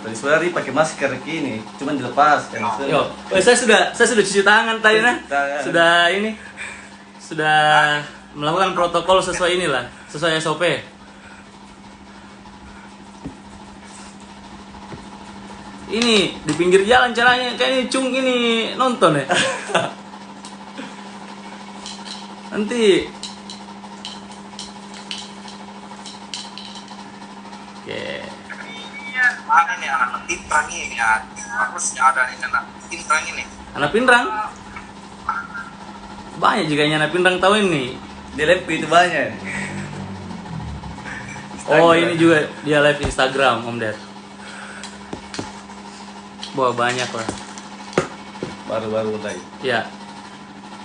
Tadi sore pakai masker ini, cuman dilepas kan. Yo, saya sudah cuci tangan tadi nah. Sudah melakukan protokol sesuai inilah, sesuai SOP. Ini di pinggir jalan caranya kayaknya Cung ini nonton ya. Nanti oke. Ada nih anak pintrang ini ya, harusnya ada nih anak pintrang ini. Anak pinrang? Banyak juga anak pinrang tahu ini. Di live itu banyak. Oh ini juga dia live Instagram Om Ded. Wah banyak lah. Baru-baru mulai. Ya.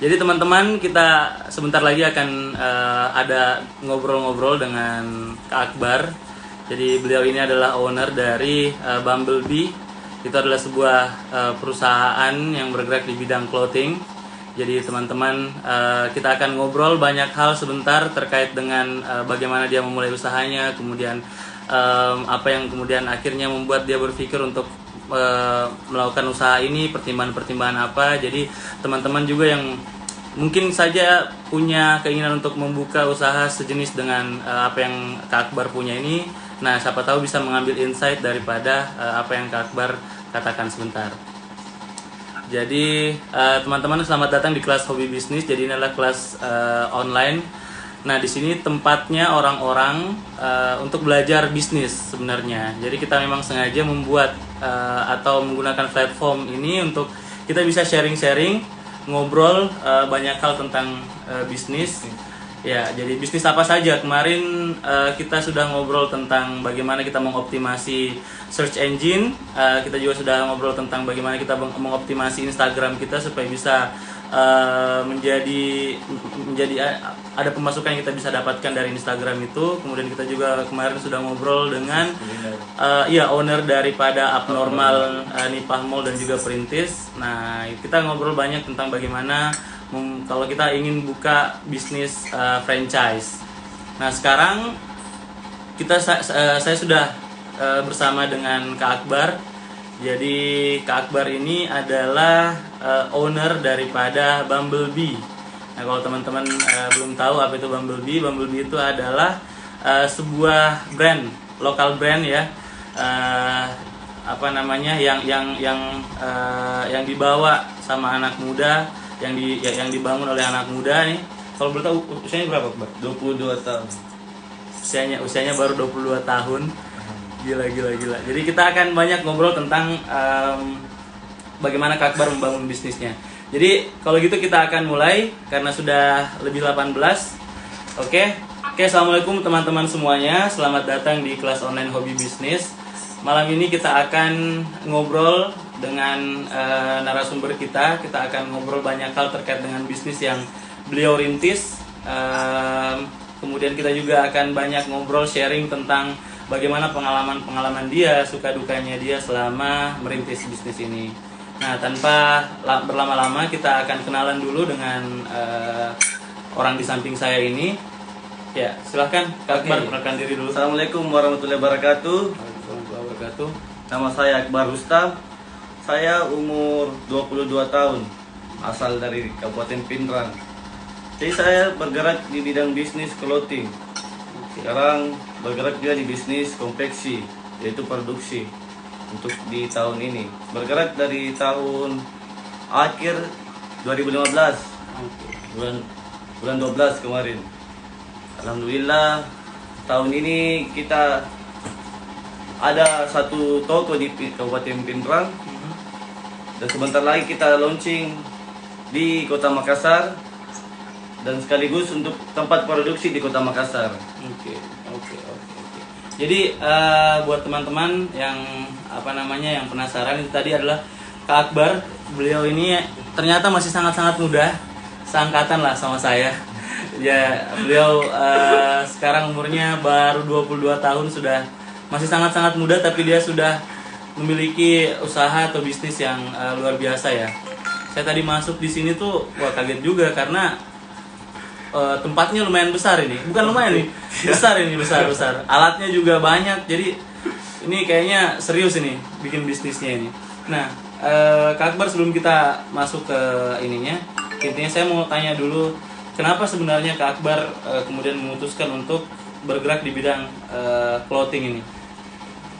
Jadi teman-teman kita sebentar lagi akan ada ngobrol-ngobrol dengan Kak Akbar. Jadi beliau ini adalah owner dari Bumblebee. Itu adalah sebuah perusahaan yang bergerak di bidang clothing. Jadi teman-teman kita akan ngobrol banyak hal sebentar terkait dengan bagaimana dia memulai usahanya, kemudian apa yang kemudian akhirnya membuat dia berpikir untuk melakukan usaha ini, pertimbangan-pertimbangan apa. Jadi teman-teman juga yang mungkin saja punya keinginan untuk membuka usaha sejenis dengan apa yang Kak Akbar punya ini, nah siapa tahu bisa mengambil insight daripada apa yang Kak Akbar katakan sebentar. Jadi teman-teman selamat datang di kelas hobi bisnis. Jadi ini adalah kelas online. Nah di sini tempatnya orang-orang untuk belajar bisnis sebenarnya. Jadi kita memang sengaja membuat atau menggunakan platform ini untuk kita bisa sharing-sharing, ngobrol banyak hal tentang bisnis. Ya, jadi bisnis apa saja. Kemarin kita sudah ngobrol tentang bagaimana kita mengoptimasi search engine. Kita juga sudah ngobrol tentang bagaimana kita mengoptimasi Instagram kita supaya bisa menjadi ada pemasukan yang kita bisa dapatkan dari Instagram itu. Kemudian kita juga kemarin sudah ngobrol dengan owner daripada Abnormal Nipah Mall dan juga Perintis. Nah, kita ngobrol banyak tentang bagaimana kalau kita ingin buka bisnis franchise. Nah sekarang saya sudah bersama dengan Kak Akbar. Jadi Kak Akbar ini adalah owner daripada Bumblebee. Nah kalau teman-teman belum tahu apa itu Bumblebee, Bumblebee itu adalah sebuah brand, lokal brand ya. Yang dibawa sama anak muda, yang dibangun oleh anak muda nih. Kalau boleh tahu usianya berapa, Mbak? 22 tahun. Usianya baru 22 tahun. Gila. Jadi kita akan banyak ngobrol tentang bagaimana Kak Akbar membangun bisnisnya. Jadi kalau gitu kita akan mulai karena sudah lebih 18. Oke, assalamualaikum teman-teman semuanya. Selamat datang di kelas online hobi bisnis. Malam ini kita akan ngobrol dengan narasumber kita. Kita akan ngobrol banyak hal terkait dengan bisnis yang beliau rintis. Kemudian kita juga akan banyak ngobrol sharing tentang bagaimana pengalaman dia, suka dukanya dia selama merintis bisnis ini. Nah, tanpa berlama-lama kita akan kenalan dulu dengan orang di samping saya ini. Ya, silahkan Kak Akbar perkenalkan diri dulu. Assalamualaikum warahmatullahi wabarakatuh. Nama saya Akbar Rustam. Saya umur 22 tahun, asal dari Kabupaten Pindrang. Jadi saya bergerak di bidang bisnis clothing. Sekarang bergerak juga di bisnis konveksi, yaitu produksi untuk di tahun ini. Bergerak dari tahun akhir 2015, bulan 12 kemarin. Alhamdulillah tahun ini kita ada satu toko di Kabupaten Pindrang. Dan sebentar lagi kita launching di Kota Makassar dan sekaligus untuk tempat produksi di Kota Makassar. Oke. Jadi buat teman-teman yang yang penasaran, itu tadi adalah Kak Akbar. Beliau ini ternyata masih sangat-sangat muda, seangkatan lah sama saya. Ya, beliau sekarang umurnya baru 22 tahun, sudah masih sangat-sangat muda, tapi dia sudah memiliki usaha atau bisnis yang luar biasa ya. Saya tadi masuk di sini tuh kaget juga karena tempatnya lumayan besar ini. Bukan lumayan nih, besar. Alatnya juga banyak. Jadi Ini kayaknya serius ini bikin bisnisnya ini. Nah, Kak Akbar, sebelum kita masuk ke ininya, intinya saya mau tanya dulu, kenapa sebenarnya Kak Akbar kemudian memutuskan untuk bergerak di bidang clothing ini?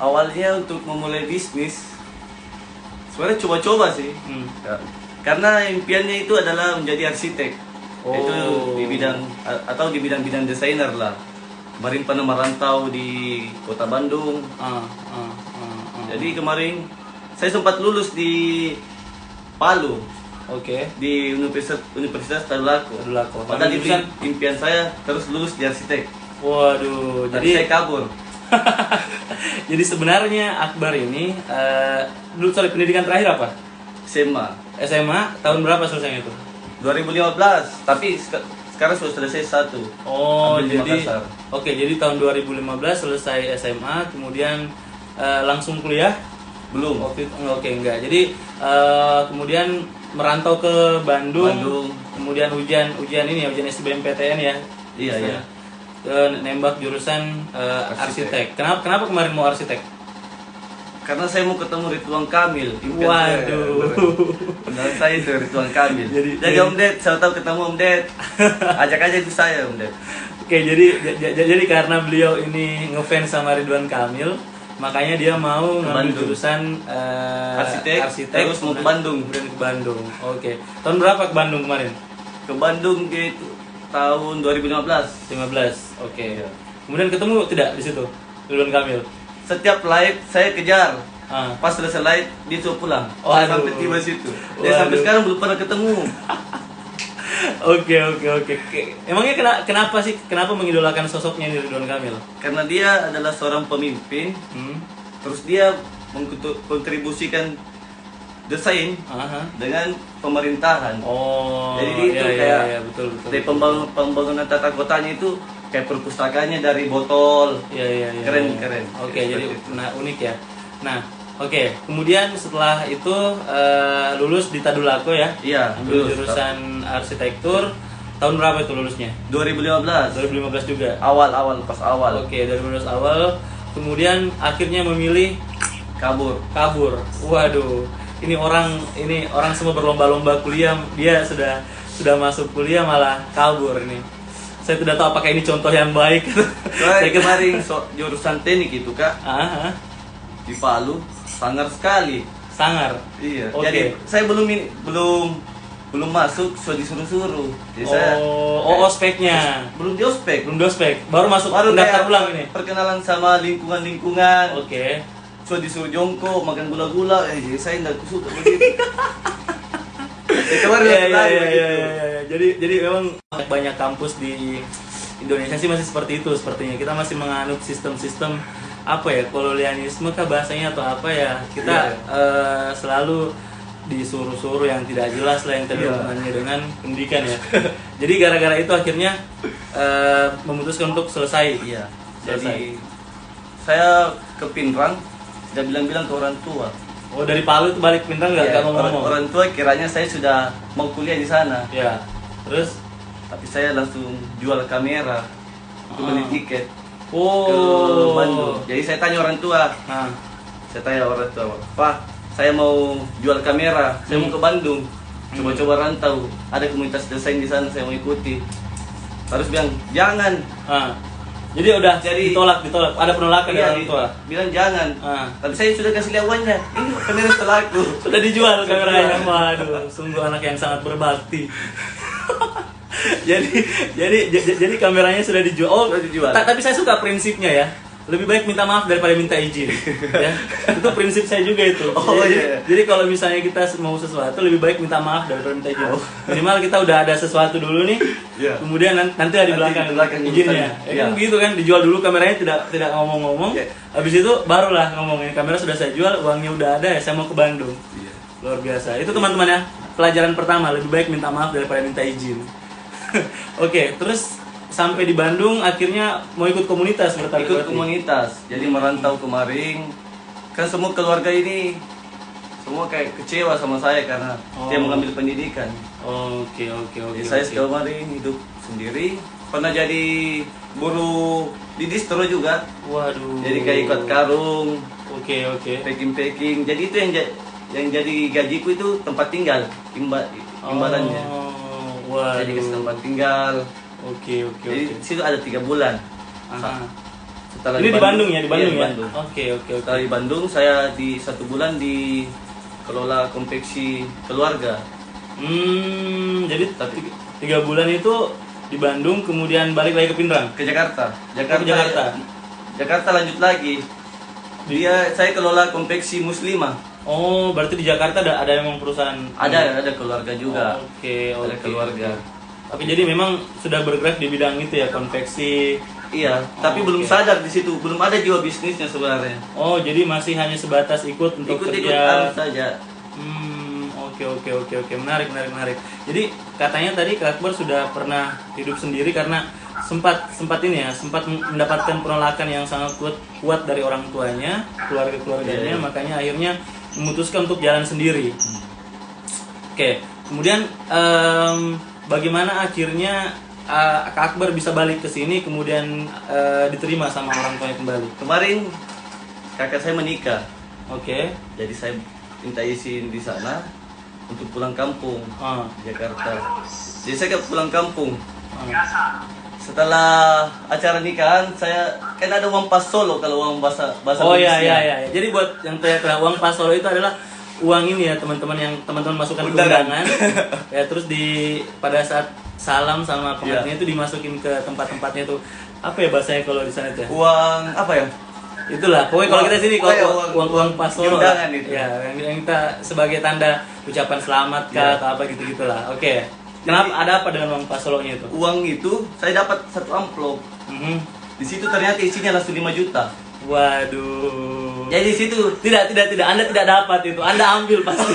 Awalnya untuk memulai bisnis sebenarnya coba-coba sih. Ya. Karena impiannya itu adalah menjadi arsitek. Itu di bidang atau di bidang-bidang desainer lah. Kemarin pernah merantau di kota Bandung. Jadi kemarin saya sempat lulus di Palu. Oke. Di Universitas Tadulako. Padahal itu impian saya terus lulus di arsitek. Waduh, jadi saya kabur. Jadi sebenarnya Akbar ini dulu pendidikan terakhir apa? SMA. SMA tahun berapa selesainya itu? 2015. Tapi sekarang sudah selesai satu. Oh, Ambil di jadi Makassar. Oke, jadi tahun 2015 selesai SMA, kemudian langsung kuliah? Belum. Waktu itu oke, enggak. Jadi kemudian merantau ke Bandung. Kemudian ujian ini ya, ujian SBMPTN ya. Iya. Nembak jurusan arsitek. Kenapa kemarin mau arsitek? Karena saya mau ketemu Ridwan Kamil. Waduh. Benar saya itu Ridwan Kamil. Jadi Om Ded, saya tahu ketemu Om Ded. Ajak aja itu saya Om Ded. Oke, jadi karena beliau ini ngefans sama Ridwan Kamil, makanya dia mau ngambil jurusan arsitek terus mau ke Bandung. Kemudian ke Bandung. Oke. Tahun berapa ke Bandung kemarin? Ke Bandung gitu tahun 2015. 15. Oke. Kemudian ketemu tidak di situ Ridwan Kamil? Setiap live saya kejar. Pas selesai live dia suruh pulang. Waduh. Sampai tiba situ. Dia sampai sekarang belum pernah ketemu. Oke. Emangnya kenapa mengidolakan sosoknya ini Ridwan Kamil? Karena dia adalah seorang pemimpin. Terus dia mengkontribusikan desain dengan pemerintahan. Jadi itu kayak betul. Dari pembangunan tata kotanya itu kayak perpustakaannya dari botol. Keren. Oke, jadi unik ya. Nah, oke. Kemudian setelah itu lulus di Tadulako ya? Iya. Ambil jurusan arsitektur. Tahun berapa itu lulusnya? 2015. 2015 juga. Pas awal. Oke, 2015 awal. Kemudian akhirnya memilih kabur. Waduh. Ini orang semua berlomba-lomba kuliah, dia sudah masuk kuliah malah kabur ini. Saya tidak tahu apakah ini contoh yang baik. Saya kemarin jurusan teknik itu Kak. Di Palu sangar sekali. Sangar. Iya. Okay. Jadi saya belum masuk sudah disuruh-suruh. Jadi saya ospeknya. Belum di ospek. Baru masuk pendaftar ulang ini. Perkenalan sama lingkungan. Oke. So disuruh jongkok makan gula-gula, jadi saya nggak suka begitu. Jadi memang banyak kampus di Indonesia sih masih seperti itu sepertinya. Kita masih menganut sistem-sistem apa ya, kolonialisme kah bahasanya atau apa ya. Kita selalu disuruh-suruh yang tidak jelas lah, yang tidak hubungannya dengan pendidikan ya. Jadi gara-gara itu akhirnya memutuskan untuk selesai. Iya. Jadi saya ke Pinrang. Sudah bilang-bilang ke orang tua. Oh, dari Palu itu balik Pinrang nggak ngomong-ngomong? Orang tua kiranya saya sudah mau kuliah di sana. Ya. Terus? Tapi saya langsung jual kamera untuk beli tiket ke Bandung. Jadi saya tanya orang tua. Pak, saya mau jual kamera, saya mau ke Bandung. Coba-coba rantau. Ada komunitas desain di sana, saya mau ikuti. Harus bilang jangan. Jadi udah ditolak. Ada penolakan dari orang tua. Bilang jangan. Tapi saya sudah kasih lihat uangnya. Ini kamera setelahku. Sudah dijual kameranya. Waduh, sungguh anak yang sangat berbakti. jadi kameranya sudah dijual. Tapi saya suka prinsipnya ya. Lebih baik minta maaf daripada minta izin. Ya. Itu prinsip saya juga itu. Jadi kalau misalnya kita mau sesuatu, lebih baik minta maaf daripada minta izin. Minimal kita udah ada sesuatu dulu nih. Kemudian nanti di belakang izinnya. Kan gitu kan, dijual dulu kameranya, tidak ngomong-ngomong. Habis itu barulah ngomongin kamera sudah saya jual, uangnya udah ada ya, saya mau ke Bandung. Luar biasa. Itu teman-teman ya, pelajaran pertama, lebih baik minta maaf daripada minta izin. Oke, terus sampai di Bandung akhirnya mau ikut komunitas berarti. Ikut komunitas. Jadi merantau kemarin. Kan semua keluarga ini semua kayak kecewa sama saya karena dia mengambil pendidikan. Oke. Jadi saya kemarin hidup sendiri. pernah jadi buruh di distro juga. Waduh. Jadi kayak ikut karung, Oke. packing. Jadi itu yang jadi gajiku itu tempat tinggal, imbalannya. Oh, waduh. Jadi kasih tempat tinggal. Oke. Jadi situ ada 3 bulan. Aha. Setelah Ini di Bandung ya, di Bandung iya, ya. Bandung. Oke. Setelah di Bandung, saya di 1 bulan di kelola konveksi keluarga. Jadi 3 bulan itu di Bandung, kemudian balik lagi ke Pindrang. Ke Jakarta. Ke Jakarta. Jakarta lanjut lagi. Saya kelola konveksi muslimah. Oh, berarti di Jakarta ada memang perusahaan. Ada keluarga juga. Oke. Ada keluarga. Oke, jadi memang sudah bergerak di bidang itu ya, konveksi. Iya, tapi belum oke. sadar di situ, belum ada jiwa bisnisnya sebenarnya. Oh, jadi masih hanya sebatas ikut untuk Ikut kerja. arus saja. Oke. Menarik. Jadi katanya tadi Kak Akbar sudah pernah hidup sendiri karena sempat mendapatkan penolakan yang sangat kuat dari orang tuanya, keluarganya, Iya. makanya akhirnya memutuskan untuk jalan sendiri. Oke, kemudian bagaimana akhirnya Kak Akbar bisa balik ke sini kemudian diterima sama orang tuanya kembali? Kemarin kakak saya menikah, Oke. jadi saya minta izin di sana untuk pulang kampung Ah. Jakarta. Jadi saya pulang kampung. Ah. Setelah acara nikahan, saya kan ada uang pas solo kalau uang bahasa Oh Inggrisnya. iya. Jadi buat yang tanya uang pas solo itu adalah uang ini ya teman-teman yang teman-teman masukkan ke Undangan. undangan. Ya terus pada saat salam sama pengantinnya Iya. itu dimasukin ke tempat-tempatnya tuh. Apa ya bahasanya kalau di sana itu ya? Uang apa ya? Itulah. Pokoknya kalau kita sini Oh iya, kalau uang pas solo. undangan itu. Ya, yang kita sebagai tanda ucapan selamat kah Iya. atau apa gitu-gitulah. Oke. Kenapa ada apa dengan uang pas solonya itu? Uang itu saya dapat 1 amplop. Mhm. Di situ ternyata isinya langsung 5 juta. Waduh. Jadi di situ Tidak. Anda tidak dapat itu. Anda ambil pasti.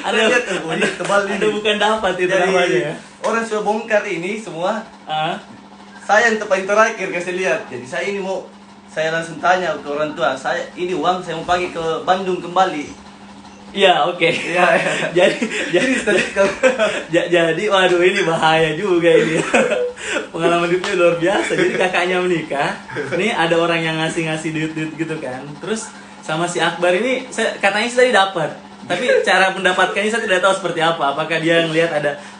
Anda lihat tuh, ini tebal ini. Anda bukan dapat itu Jadi namanya ya. orang sudah bongkar ini semua. Ah. Saya yang paling terakhir kasih lihat. Jadi saya langsung tanya ke orang tua, ini uang saya mau pakai ke Bandung kembali. Iya, oke. Iya. Jadi jadi waduh ini bahaya juga ini. Pengalaman hidupnya luar biasa. Jadi kakaknya menikah, ini ada orang yang ngasih duit gitu kan. Terus sama si Akbar ini katanya sih tadi dapat. Tapi cara mendapatkannya saya tidak tahu seperti apa. Apakah dia ngelihat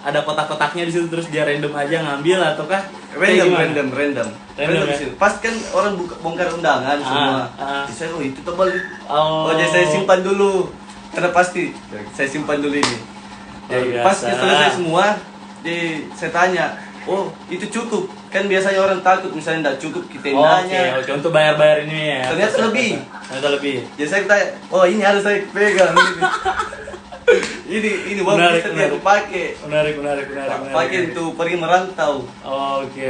ada kotak-kotaknya di situ terus dia random aja ngambil ataukah kayak gimana? random Random, di ya? situ. Pas kan orang bongkar undangan semua. Jadi saya itu tebal. Oh. Jadi saya simpan dulu. Karena pasti saya simpan dulu ini. Jadi Luar pas biasa. selesai semua, saya tanya, oh itu cukup? Kan biasanya orang takut misalnya tidak cukup kita nanya. Oke, untuk bayar ini ya. Ternyata lebih. Ternyata lebih. Jadi saya tanya, oh ini harus saya pegang ini uang Menarik, bisa menarik. dia pakai. Menarik. Pakai untuk pergi merantau. Oke.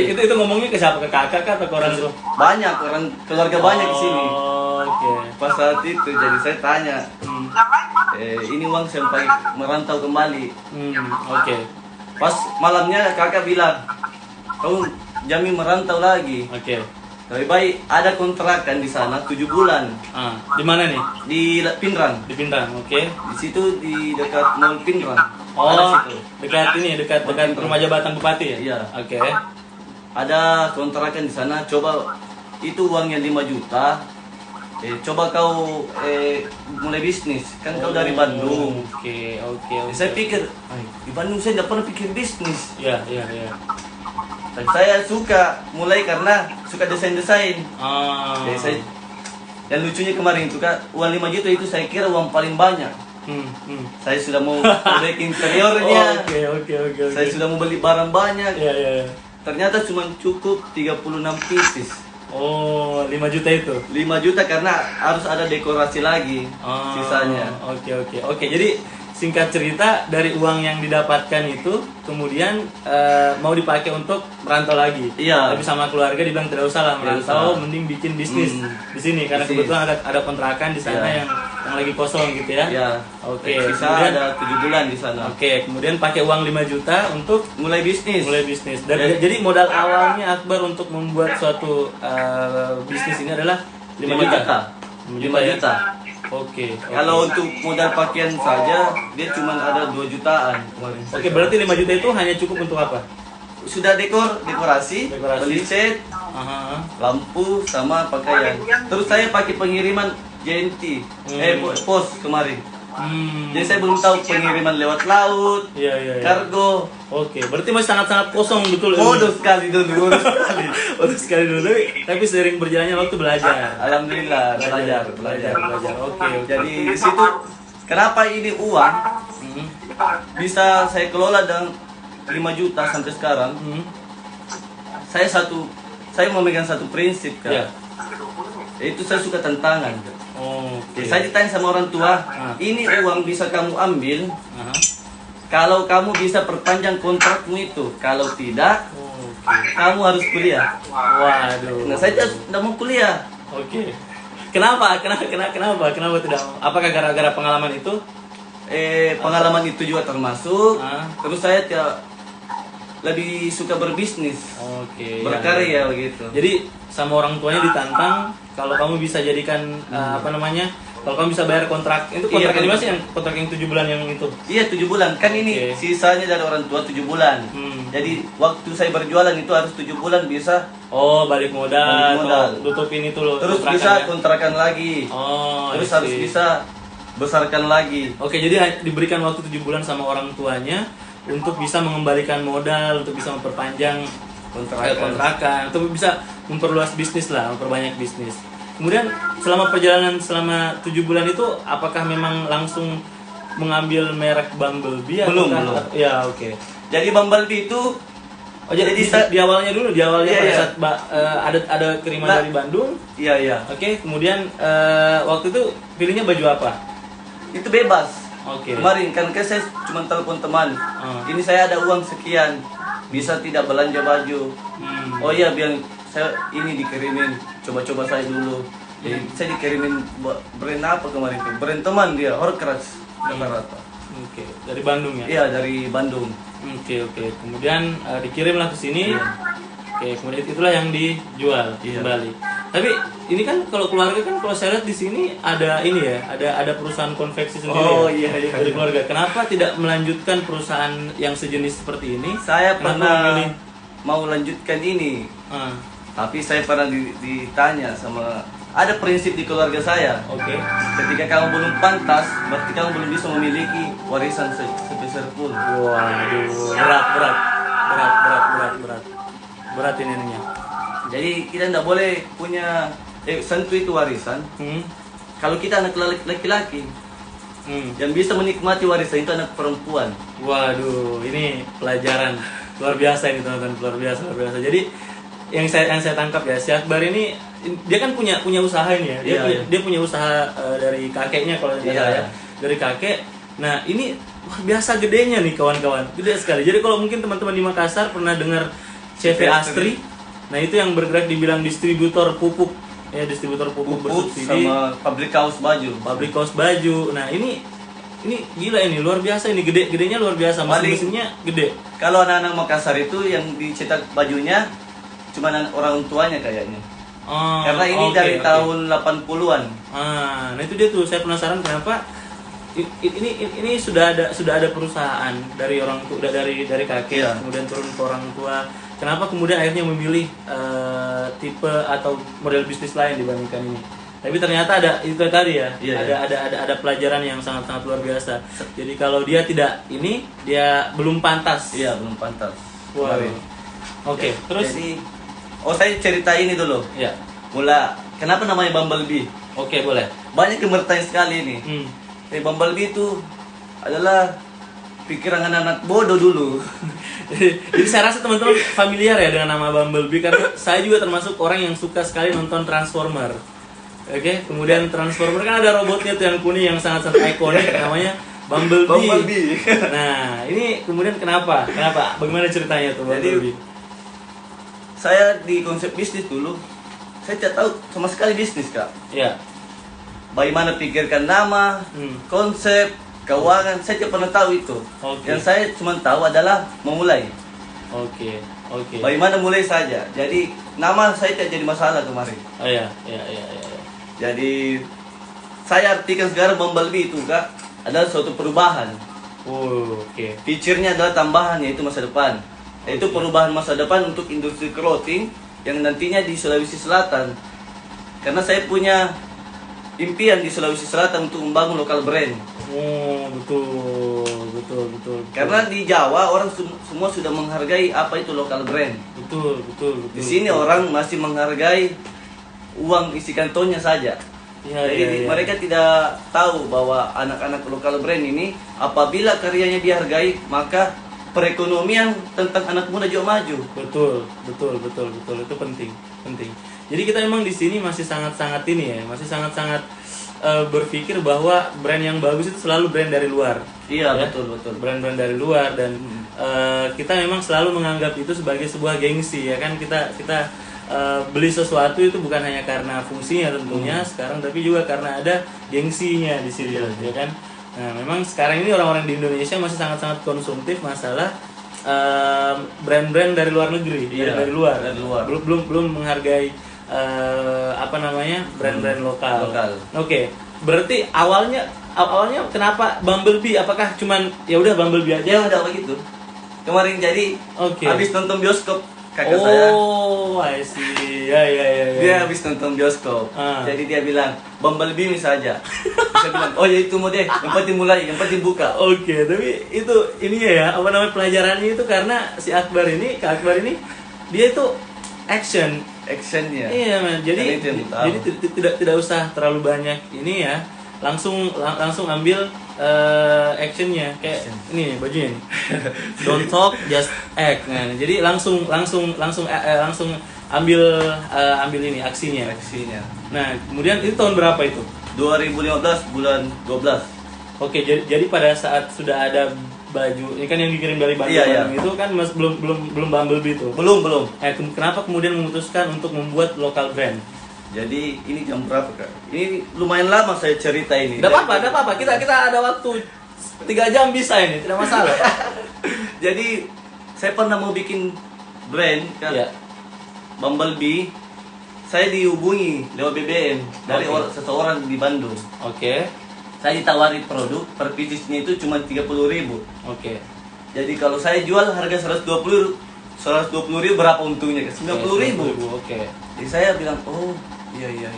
Itu ngomongnya ke siapa? Ke kakak kah atau ke orang tua? Banyak orang keluarga banyak di sini. Oke. Pas saat itu jadi saya tanya, Hmm. ini uang saya pakai merantau kembali. Oke. Pas malamnya kakak bilang, kau jamin merantau lagi. Oke. Lebih baik ada kontrakan di sana 7 bulan Di mana nih? di Pinrang. Di Pindrang. Oke. Di situ di dekat Mall Pinrang. Oh, Ada situ. dekat rumah jabatan bupati ya? Iya. Oke. Ada kontrakan di sana. Coba itu uangnya 5 juta. Coba kau mulai bisnis. Kan kau dari Bandung. Oke. Saya pikir, di Bandung saya tidak pernah pikir bisnis. Iya. Dan saya suka mulai karena suka desain-desain. Jadi saya, yang lucunya kemarin itu Kak, uang 5 juta itu saya kira uang paling banyak. Saya sudah mau perbaiki interiornya. Oke. Saya sudah mau beli barang banyak. Iya. Ternyata cuma cukup 36 pieces. Oh, 5 juta itu. 5 juta karena harus ada dekorasi lagi sisanya. Oke. Jadi singkat cerita dari uang yang didapatkan itu kemudian mau dipakai untuk merantau lagi. Iya. Tapi sama keluarga dibilang tidak usah lah Tidak merantau, usah. mending bikin bisnis di sini karena Bisnis. kebetulan ada kontrakan di sana Iya. yang lagi kosong gitu ya. Ya. Oke. Sisa Kemudian ada 7 bulan di sana. Oke, kemudian pakai uang 5 juta untuk Mulai bisnis. Dan Ya. jadi modal awalnya Akbar untuk membuat suatu bisnis ini adalah 5 juta. 5 juta. Oke. Kalau untuk modal pakaian saja dia cuma ada 2 jutaan kemarin. Oke, berarti 5 juta itu hanya cukup untuk apa? sudah dekorasi, beli cat, Aha. lampu sama pakaian. Terus saya pakai pengiriman JNT, pos kemarin. Jadi saya belum tahu pengiriman lewat laut, Iya. kargo. Oke, berarti masih sangat-sangat kosong betul. Bodoh sekali dulu, bodoh sekali. Bodoh sekali dulu. Tapi sering berjalannya waktu belajar. Alhamdulillah belajar. Oke. Jadi di situ kenapa ini uang Hmm. bisa saya kelola dengan 5 juta sampai sekarang? Hmm. Saya memegang satu prinsip Kak. Ya. Yaitu saya suka tantangan. Oke. Saya ditanya sama orang tua, ini uang bisa kamu ambil Aha. kalau kamu bisa perpanjang kontrakmu itu. Kalau tidak, Oke. kamu harus kuliah. Waduh. Nah, saya tidak mau kuliah. Oke. Kenapa? Kenapa tidak? Apakah gara-gara pengalaman itu? Pengalaman itu juga termasuk. Ah. Terus saya lebih suka berbisnis, Oke. berkarya begitu. Jadi sama orang tuanya ditantang kalau kamu bisa jadikan apa namanya? Kalau kamu bisa bayar kontrak itu kontrak Iya, yang sih yang kontrak yang 7 bulan yang itu. Iya 7 bulan kan ini Oke. sisanya dari orang tua 7 bulan. Jadi waktu saya berjualan itu harus 7 bulan bisa. Oh, balik modal, Balik modal. tutupin itu loh. Terus kontrakan bisa ya? kontrakan lagi. Oh, Terus I harus see. bisa besarkan lagi. Oke, jadi diberikan waktu 7 bulan sama orang tuanya untuk bisa mengembalikan modal, untuk bisa memperpanjang kontrakan, untuk bisa memperluas bisnis lah, memperbanyak bisnis. Kemudian selama perjalanan selama 7 bulan itu, apakah memang langsung mengambil merek Bumblebee? Belum, ataukah- belum. Ya, oke. Jadi Bumblebee itu Oh, jadi Jadi di awalnya dulu, di awalnya Iya, pada iya. saat ada kiriman Nah. dari Bandung. iya. Oke, kemudian waktu itu pilihnya baju apa? Itu bebas. Oke. Kemarin kan saya cuma telepon teman. Ini saya ada uang sekian. Bisa tidak belanja baju? Hmm. Oh iya bilang saya ini dikirimin. Coba-coba saya dulu. Jadi saya dikirimin brand apa kemarin itu? Brand teman dia, Horcrux rata-rata. Oke, dari Bandung ya? Iya dari Bandung. Oke. Kemudian dikirimlah ke sini. Oke, kemudian itulah yang dijual Iya. kembali. Tapi ini kan kalau keluarga kan kalau saya lihat di sini ada ini ya, ada perusahaan konveksi sendiri. Oh, ya, iya. dari keluarga. Kenapa tidak melanjutkan perusahaan yang sejenis seperti ini? Saya Kenapa pernah memilih? mau lanjutkan ini, Ah, tapi saya pernah ditanya sama ada prinsip di keluarga saya. Oke. Ketika kamu belum pantas, berarti kamu belum bisa memiliki warisan sebesar pun. Waduh, berat ininya. Jadi kita tidak boleh punya sentuh itu warisan. Kalau kita anak laki-laki, yang bisa menikmati warisan itu anak perempuan. Waduh, ini pelajaran luar biasa ini teman-teman, luar biasa. Jadi yang saya tangkap ya, si Akbar ini dia kan punya usaha ini ya. Dia punya usaha dari kakeknya kalau tidak salah ya. Dari kakek. Nah, ini luar biasa gedenya nih kawan-kawan. Gede sekali. Jadi kalau mungkin teman-teman di Makassar pernah dengar CV Astri. Nah, itu yang bergerak dibilang distributor pupuk. Ya, distributor pupuk bersubsidi sama pabrik kaos baju. Nah, ini gila ini, luar biasa ini, gedenya luar biasa, mesinnya gede. Kalau anak-anak Makassar itu yang dicetak bajunya cuma orang tuanya kayaknya. Karena ini dari tahun 80-an. Nah itu dia tuh, saya penasaran kenapa ini sudah ada perusahaan dari orang tua, dari kakek, Iya. kemudian turun ke orang tua. Kenapa kemudian akhirnya memilih tipe atau model bisnis lain dibandingkan ini? Tapi ternyata ada itu tadi ya, Iya. ada pelajaran yang sangat luar biasa. Jadi kalau dia tidak ini, dia belum pantas. Iya, belum pantas. Wow. Kemarin. Oke, terus Jadi saya cerita ini dulu. ya. Mula kenapa namanya Bumblebee? Oke, boleh. Banyak yang bertanya sekali ini. Bumblebee itu adalah pikiran anak-anak bodoh dulu. Jadi saya rasa teman-teman familiar ya dengan nama Bumblebee karena saya juga termasuk orang yang suka sekali nonton Transformer. Oke, kemudian Transformer kan ada robotnya tuh yang kuning yang sangat-sangat ikonik namanya Bumblebee. Nah, ini kemudian kenapa? Bagaimana ceritanya tuh Bumblebee? Jadi saya di konsep bisnis dulu, saya tidak tahu sama sekali bisnis Kak. Ya. Bagaimana pikirkan nama, konsep, keuangan, saya tidak pernah tahu itu. Oke. Yang saya cuma tahu adalah memulai. Oke. Bagaimana mulai saja. Jadi nama saya tidak jadi masalah kemarin. Oh ya. Jadi saya artikan sekarang Bumblebee itu Kak adalah suatu perubahan. Oke. Feature-nya adalah tambahan yaitu masa depan. Itu perubahan masa depan untuk industri clothing yang nantinya di Sulawesi Selatan. Karena saya punya impian di Sulawesi Selatan untuk membangun lokal brand. Oh, betul. Karena di Jawa orang semua sudah menghargai apa itu lokal brand. Betul. Di sini orang masih menghargai uang isi kantongnya saja. Jadi mereka tidak tahu bahwa anak-anak lokal brand ini apabila karyanya dihargai, maka perekonomian tentang anak muda juga maju. Betul. Itu penting. Jadi kita memang di sini masih sangat-sangat ini ya, masih sangat-sangat berpikir bahwa brand yang bagus itu selalu brand dari luar. Iya, ya? betul. Brand-brand dari luar dan kita memang selalu menganggap itu sebagai sebuah gengsi ya kan, kita beli sesuatu itu bukan hanya karena fungsinya tentunya sekarang, tapi juga karena ada gengsinya di situ ya kan. Nah, memang sekarang ini orang-orang di Indonesia masih sangat-sangat konsumtif masalah brand-brand dari luar negeri, dari luar. Belum menghargai brand-brand lokal. Oke. Berarti awalnya kenapa Bumblebee? Apakah cuman ya udah Bumblebee aja? Ya udah begitu. Kemarin jadi habis nonton bioskop kakak saya. Oh, I see. Ya. Dia habis nonton bioskop. Jadi dia bilang, Bumblebee saja. Saya bilang, oh ya itu mau deh. Yang penting mulai, yang penting buka. Oke, tapi itu ininya ya, pelajarannya itu karena si Kak Akbar ini dia itu actionnya. Iya, man. Jadi tidak usah terlalu banyak ini ya. Langsung ambil actionnya kayak ini bajunya nih. Don't talk, just act. Nah, jadi langsung ambil ini aksinya. Nah, kemudian itu tahun berapa itu? 2015 bulan 12. Oke, jadi pada saat sudah ada baju ini kan yang dikirim dari Bandung itu kan belum Bumblebee itu. Belum. Kenapa kemudian memutuskan untuk membuat lokal brand? Jadi ini jam berapa kak? Ini lumayan lama saya cerita ini. Tidak apa-apa. Kita ada waktu 3 jam bisa ini, tidak masalah. Jadi saya pernah mau bikin brand kan, Bumblebee. Saya dihubungi lewat BBM dari seseorang di Bandung. Oke. Saya ditawari produk per piecesnya itu cuma 30.000. Oke. Jadi kalau saya jual harga 120.000 berapa untungnya? 90.000. Oke. Jadi saya bilang, oh iya.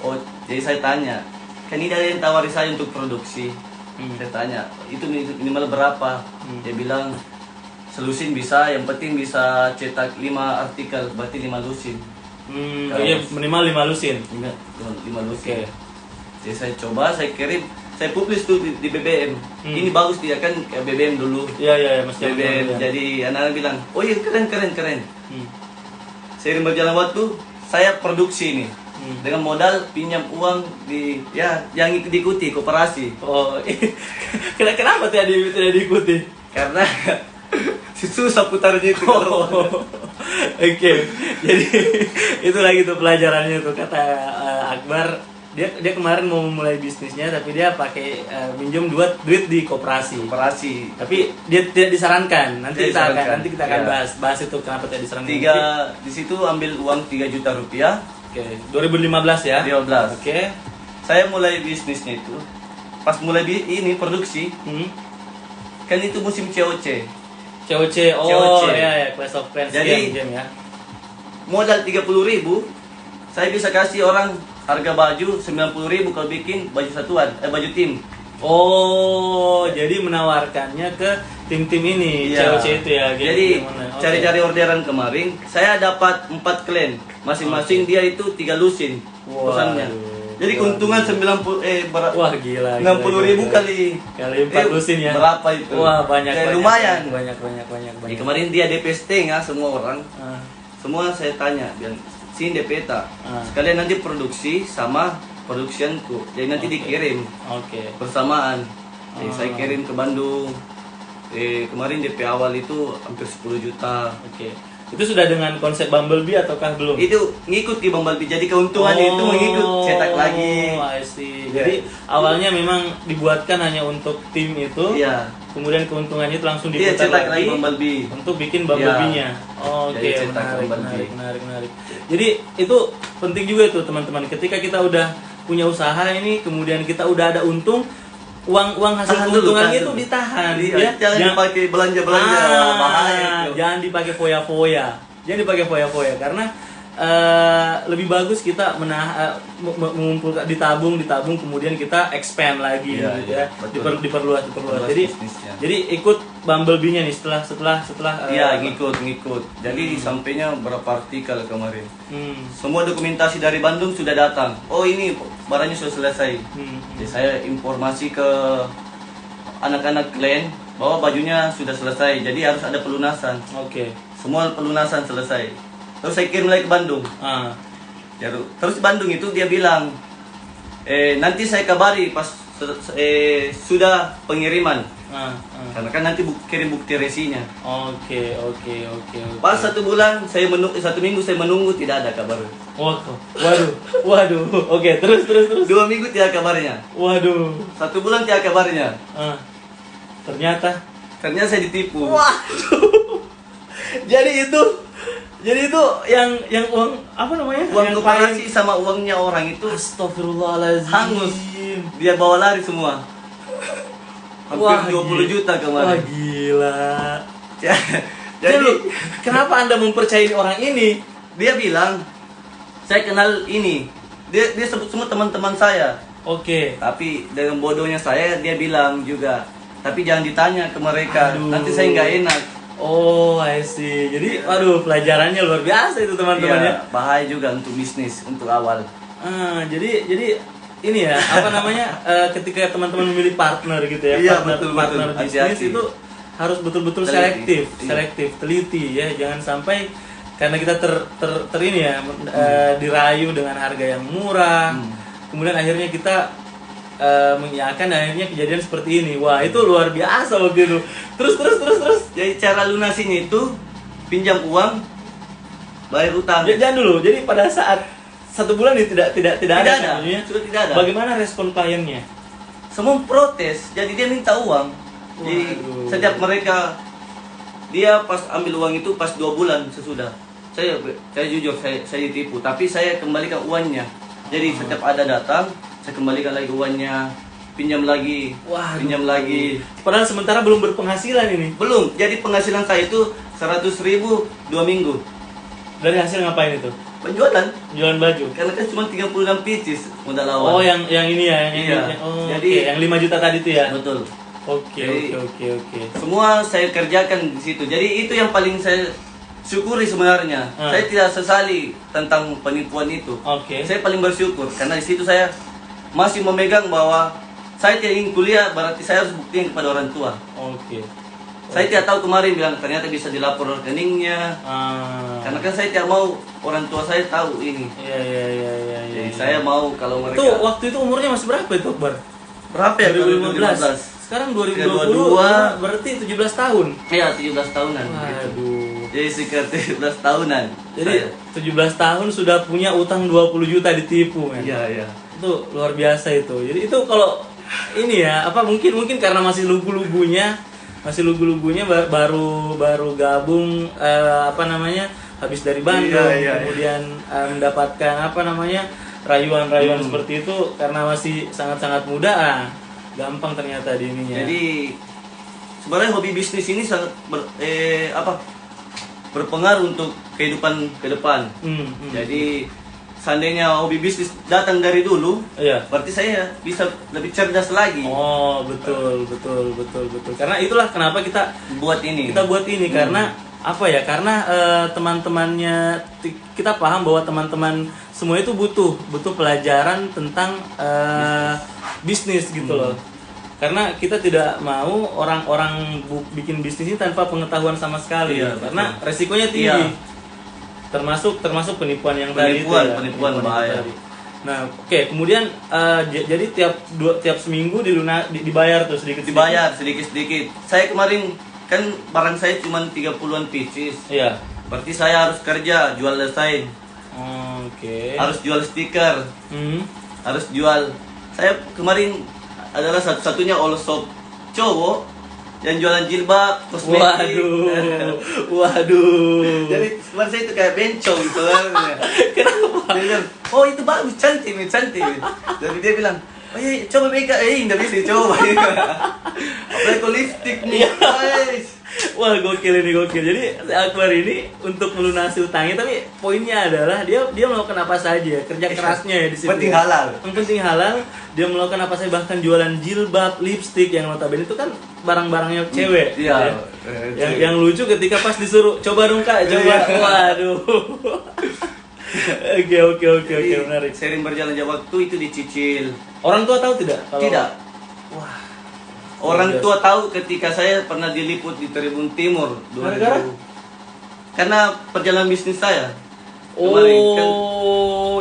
Oh, jadi saya tanya, kan ini ada yang tawari saya untuk produksi. Saya tanya, itu minimal berapa? Dia bilang, selusin bisa, yang penting bisa cetak 5 artikel, berarti 5 lusin. Iya, minimal 5 lusin. 5 lusin. Oke. Jadi saya coba, saya kirim, saya publish tuh di BBM. Ini bagus dia kan kayak BBM dulu. Iya, mesti BBM. Jadi anak-anak bilang, oh iya keren. Seiring berjalan waktu, saya produksi ini dengan modal pinjam uang yang diikuti koperasi. Oh, kenapa tidak diikuti? Karena susah putarnya itu. Oke. Jadi itu lagi tuh pelajarannya tuh kata Akbar. Dia kemarin mau mulai bisnisnya tapi dia pakai minjem duit di koperasi. Tapi dia tidak disarankan. Nanti kita akan bahas itu kenapa tidak disarankan. Di situ ambil uang 3 juta rupiah. Oke, 2015 ya? 2015. Oke. Saya mulai bisnisnya itu. Pas mulai ini produksi, kan itu musim COC. COC. Ya, Clash of Clans. Jadi game ya. Modal 30.000, saya bisa kasih orang harga baju 90.000 kalau bikin baju satuan, baju tim. Oh, jadi menawarkannya ke tim-tim ini, COC itu ya. Jadi cari-cari orderan kemarin, saya dapat 4 klien, masing-masing dia itu 3 lusin pesannya. Jadi keuntungan 60.000 kali 4 lusin ya. Berapa itu? Wah, banyak. Lumayan. Banyak. Kemarin dia DP setengah semua orang. Semua saya tanya, bilang sini DP tak. Sekalian nanti produksi sama produksianku. Jadi nanti dikirim. Bersamaan. Jadi saya kirim ke Bandung. Kemarin DP awal itu hampir 10 juta. Itu sudah dengan konsep Bumblebee ataukah belum? Itu ngikut di Bumblebee. Jadi keuntungannya itu mengikut cetak lagi. I see. Jadi awalnya memang dibuatkan hanya untuk tim itu. Iya. Kemudian keuntungannya itu langsung diputar lagi Bumblebee untuk bikin Bumblebee-nya. Menarik. Jadi itu penting juga itu teman-teman. Ketika kita udah punya usaha ini, kemudian kita udah ada untung, uang hasil Tahan dulu, keuntungannya tahan itu dulu. ditahan, Iya, ya. jangan dipakai belanja-belanja, bahaya itu. Jangan dipakai foya-foya. Jangan dipakai foya-foya karena lebih bagus kita mengumpulkan, ditabung kemudian kita expand lagi Iya, gitu iya, ya. betul. Diperluas. Perluas Jadi bisnisnya. jadi ikut Bumblebee-nya nih setelah Iya, ngikut. Jadi sampainya berapa artikel kemarin. hmm, Semua dokumentasi dari Bandung sudah datang. Oh, ini barangnya sudah selesai. hmm. Jadi saya informasi ke anak-anak klien bahwa bajunya sudah selesai. Jadi harus ada pelunasan. Oke. Semua pelunasan selesai. Terus saya kirim lagi ke Bandung. Ah. Ya, terus di Bandung itu dia bilang, nanti saya kabari pas sudah pengiriman. Karena kan nanti kirim bukti resinya. Oke. Pas 1 bulan, 1 minggu saya menunggu, tidak ada kabar. Waduh. Oke, terus. 2 minggu tidak kabarnya. Waduh. 1 bulan tidak kabarnya. Ternyata Saya ditipu. waduh. Jadi itu yang uang apa namanya? Uang yang koperasi sama uangnya orang itu Astagfirullahaladzim. hangus. Dia bawa lari semua. Hampir 20 juta Wah, kemarin. gila. Jadi kenapa Anda mempercayai orang ini? dia bilang, saya kenal ini. Dia sebut semua teman-teman saya. Oke. Tapi dengan bodohnya saya, dia bilang juga, tapi jangan ditanya ke mereka. Aduh. Nanti saya nggak enak. Oh, I see. Jadi, waduh, pelajarannya luar biasa itu teman-teman ya. Iya, bahaya juga untuk bisnis, untuk awal. Jadi ini ya, apa namanya? Ketika teman-teman memilih partner gitu ya, Iya, partner betul. bisnis Hati-hati. itu harus betul-betul Teliti. selektif, teliti ya. Jangan sampai karena kita ini ya, dirayu dengan harga yang murah, kemudian akhirnya kita mengiyakan, akhirnya kejadian seperti ini. Wah, itu luar biasa waktu itu. Terus. Jadi cara lunasinya itu pinjam uang, bayar utang. Jangan dulu. Jadi pada saat 1 bulan ini tidak ada. Sebenarnya. Sudah tidak ada. Bagaimana respon kliennya? Semua protes, jadi dia minta uang. Jadi Waduh. setiap mereka, dia pas ambil uang itu pas 2 bulan sesudah. Saya jujur, saya ditipu, tapi saya kembalikan uangnya. Jadi setiap ada datang, saya kembalikan lagi uangnya, pinjam lagi, Waduh. pinjam lagi. Padahal sementara belum berpenghasilan ini. Belum, jadi penghasilan saya itu 100.000 2 minggu. Dari hasil ngapain itu? Penjualan, Jualan baju. karena kan cuma 36 pieces modal awal. Oh, yang ini ya, Iya. Jadi Jadi- yang 5 juta tadi itu ya. Betul. Oke. Jadi- Semua saya kerjakan di situ. Jadi itu yang paling saya syukuri sebenarnya. Saya tidak sesali tentang penipuan itu. Oke. Saya paling bersyukur karena di situ saya masih memegang bahwa saya tidak ingin kuliah, berarti saya harus buktikan kepada orang tua. Oke. Saya tidak tahu kemarin bilang ternyata bisa dilapor rekeningnya. Karena kan saya tidak mau orang tua saya tahu ini. Iya. Jadi saya mau kalau mereka Itu waktu itu umurnya masih berapa itu, Akbar? berapa ya? 2015. Sekarang 2020 berarti 17 tahun. Iya, 17 tahunan. Waduh. Jadi sekitar 17 tahunan. Jadi 17 tahun sudah punya utang 20 juta ditipu, men. Iya. Itu luar biasa itu. Jadi itu kalau ini ya, apa mungkin karena masih lugu-lugunya baru gabung apa namanya? Habis dari Bandung, Iya. kemudian mendapatkan apa namanya? rayuan-rayuan seperti itu karena masih sangat-sangat muda. Gampang ternyata di ininya. Jadi sebenarnya hobi bisnis ini sangat berpengaruh untuk kehidupan ke depan. Jadi seandainya hobi bisnis datang dari dulu, Iya. berarti saya bisa lebih cerdas lagi Oh, betul. Karena itulah kenapa kita buat ini. buat ini karena apa ya? Karena teman-temannya kita paham bahwa teman-teman semua itu butuh pelajaran tentang bisnis gitu loh. Karena kita tidak mau orang-orang bikin bisnis ini tanpa pengetahuan sama sekali. Iya, Karena betul. resikonya tinggi. Iya. Termasuk penipuan yang Penipuan, tadi itu ya. penipuan bahaya. tadi. Nah, oke, kemudian jadi tiap seminggu dibayar tuh sedikit. Dibayar sedikit-sedikit. Saya kemarin kan barang saya cuma 30-an pieces. Iya. Berarti saya harus kerja, jual desain, Oke. harus jual stiker, harus jual. Saya kemarin adalah satu-satunya all shop cowok yang jualan jilbab, kosmetik. Waduh. Jadi kemarin saya itu kayak bencong gitu kan. Kenapa? Dia bilang, oh itu bagus, cantik. Jadi dia bilang, Oh iya, coba Mega, nggak bisa coba. Apalagi kalau lipstick nih, guys. Wah, gokil ini, gokil. Jadi si Akbar ini untuk melunasi utangnya, tapi poinnya adalah dia melakukan apa saja, kerja kerasnya ya di situ. Penting halal. Yang penting halal, dia melakukan apa saja, bahkan jualan jilbab, lipstick yang notabene itu kan barang-barangnya cewek. Iya. Ya. Yang lucu ketika pas disuruh coba dong Kak, coba. Waduh. Oke, menarik. Sering berjalannya waktu itu dicicil. Orang tua tahu tidak? Tidak. Wah. Orang tua tahu ketika saya pernah diliput di Tribun Timur 2000. Gara-gara? Karena perjalanan bisnis saya. Kemarin kan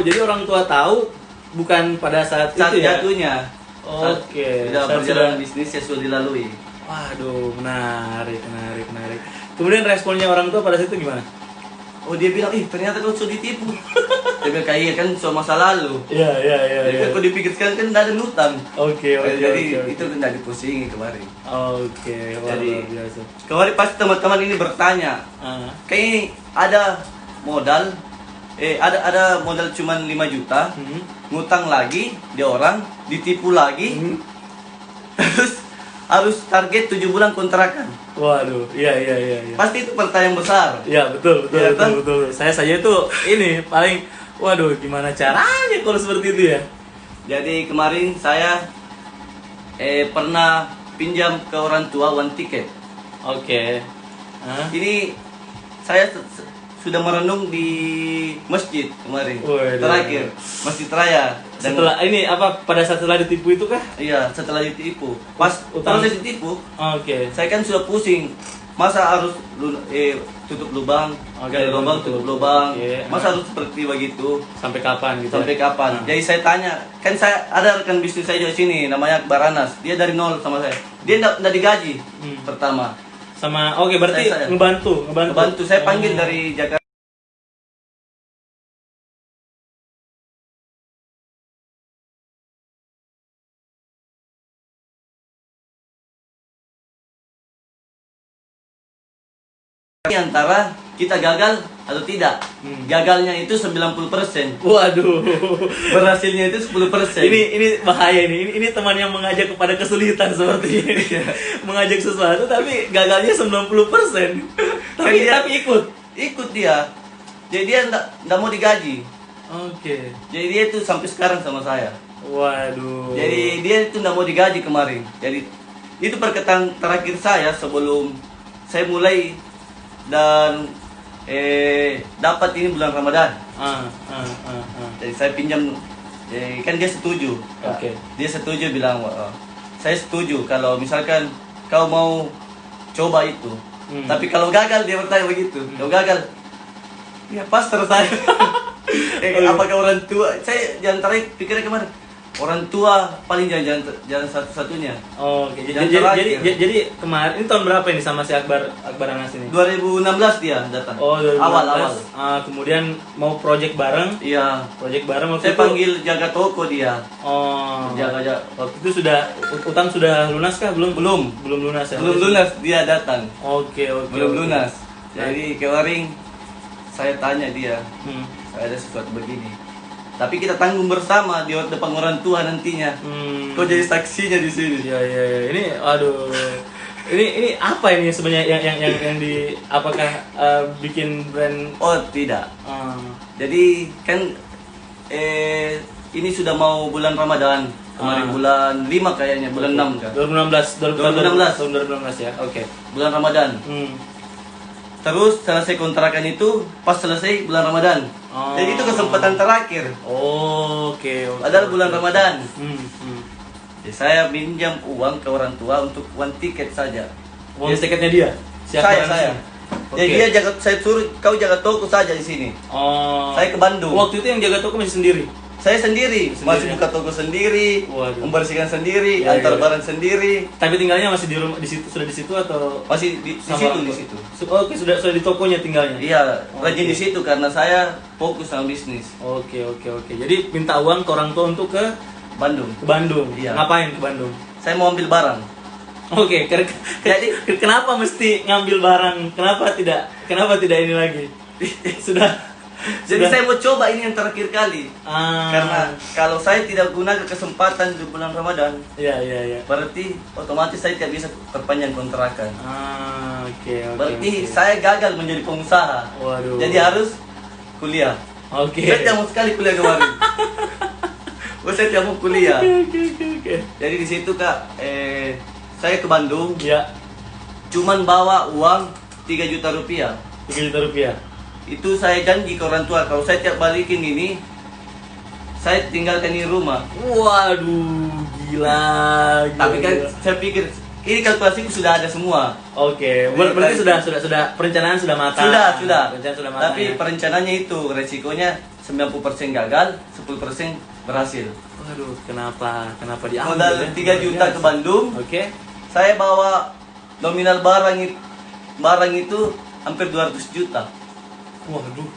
Jadi orang tua tahu bukan pada saat saat itu ya? jatuhnya. Oke. Sudah Saat perjalanan bisnis yang sudah dilalui. Waduh, menarik. Kemudian responnya orang tua pada situ gimana? Oh, dia bilang, ternyata kau sudah ditipu. Dia bilang, kayak kan soal masa lalu. Iya. Jadi kalau dipikir sekarang kan tidak ada hutang. Oke. Jadi itu kan tidak dipusingi kemarin. Oke, wah, Jadi luar biasa. kemarin pasti teman-teman ini bertanya, kayak ini ada modal, ada modal cuma 5 juta, ngutang lagi dia orang, ditipu lagi, terus harus target 7 bulan kontrakan. Waduh, iya. Pasti itu pertanyaan besar. Iya, betul. Iya, kan? Betul. Saya saja itu ini paling, waduh, gimana caranya kalau seperti itu ya? Jadi kemarin saya pernah pinjam ke orang tua one ticket. Oke. Hah? Ini saya sudah merenung di masjid kemarin. Waduh. Terakhir, Masjid Raya. Dan Setelah ini apa pada saat setelah ditipu itu kah? iya, setelah ditipu. Pas Utang. proses ditipu, Oke. saya kan sudah pusing. Masa harus tutup lubang, Oke, gali lubang, tutup lubang. Oke. Masa harus seperti begitu? Sampai kapan gitu? Sampai kapan? Jadi saya tanya, kan saya ada rekan bisnis saya di sini, namanya Akbar Anas. Dia dari nol sama saya. Dia enggak digaji pertama. Sama, oke, berarti Saya. ngebantu. Bantu saya panggil dari Jakarta. Antara kita gagal atau tidak. Gagalnya itu 90%. Waduh. Berhasilnya itu 10%. Ini bahaya ini. Ini teman yang mengajak kepada kesulitan seperti ini. Mengajak sesuatu tapi gagalnya 90%. Tapi ikut. Ikut dia. Jadi dia enggak mau digaji. Oke. Jadi dia itu sampai sekarang sama saya. Waduh. Jadi dia itu enggak mau digaji kemarin. Jadi itu perkataan terakhir saya sebelum saya mulai dan dapat ini bulan Ramadan. Jadi saya pinjam, kan dia setuju. Oke. Dia setuju bilang, saya setuju kalau misalkan kau mau coba itu. Tapi kalau gagal dia bertanya begitu. Kalau gagal, ya pastor saya. Apakah orang tua? Saya jangan tarik pikirnya kemarin. Orang tua paling jangan satu-satunya. Oke. Jangan Jadi kemarin ini tahun berapa ini sama si Akbar Anas ini? 2016 dia datang. Oh, 2016. Awal. Kemudian mau project bareng. Iya. Project bareng waktu Saya itu. panggil jaga toko dia. Oh. Jaga. Waktu itu sudah utang sudah lunas kah? Belum lunas ya. Belum lunas dia datang. Oke. Belum lunas. Jadi kemarin saya tanya dia, saya ada sesuatu begini. Tapi kita tanggung bersama di depan orang tua nantinya. Kau jadi saksinya di sini. Iya. Ini aduh. Ini apa ini sebenarnya yang di apakah bikin brand? Oh, tidak. Jadi kan ini sudah mau bulan Ramadan. Kemarin bulan 5 kayaknya, bulan 6 kan. 2016 ya. Oke. Bulan Ramadan. Terus selesai kontrakan itu pas selesai bulan Ramadan. Jadi itu kesempatan terakhir. Oke. Adalah bulan Ramadan. Jadi saya pinjam uang ke orang tua untuk one tiket saja. Uang tiketnya dia? Saya. Jadi dia saya suruh kau jaga toko saja di sini. Saya ke Bandung. Waktu itu yang jaga toko masih sendiri? Saya sendiri. Masih buka toko sendiri, Waduh. membersihkan sendiri, antar barang sendiri. Tapi tinggalnya masih di rumah, di situ, sudah di situ atau Masih di situ. Oke, sudah di tokonya tinggalnya. Iya, rajin di situ karena saya fokus sama bisnis. Oke. Jadi minta uang ke orang tua untuk ke Bandung. Iya. Ngapain ke Bandung? Saya mau ambil barang. Oke, jadi kenapa mesti ngambil barang? Kenapa tidak ini lagi? Jadi saya mau coba ini yang terakhir kali. Ah. Karena kalau saya tidak gunakan kesempatan di bulan Ramadan, Iya, iya, iya. berarti otomatis saya tidak bisa perpanjang kontrakan. Ah, oke. Berarti saya gagal menjadi pengusaha. Waduh. Jadi harus kuliah. Oke. Saya tidak mau sekali kuliah kemarin. Saya tidak mau kuliah. Oke. Jadi di situ Kak, saya ke Bandung, Ya, cuman bawa uang 3 juta rupiah. 3 juta rupiah. Itu saya janji ke orang tua, kalau saya tiap balikin ini, saya tinggalkan di rumah. Waduh, gila. Tapi kan saya pikir ini kalkulasiku sudah ada semua. Oke, berarti sudah perencanaan sudah matang. Sudah. Perencanaan sudah matang. Tapi Ya? perencanaannya itu resikonya 90% gagal, 10% berhasil. Waduh, kenapa diambil? Modal ya? 3 juta ke Bandung. Oke. Saya bawa nominal barang itu hampir 200 juta. Waduh.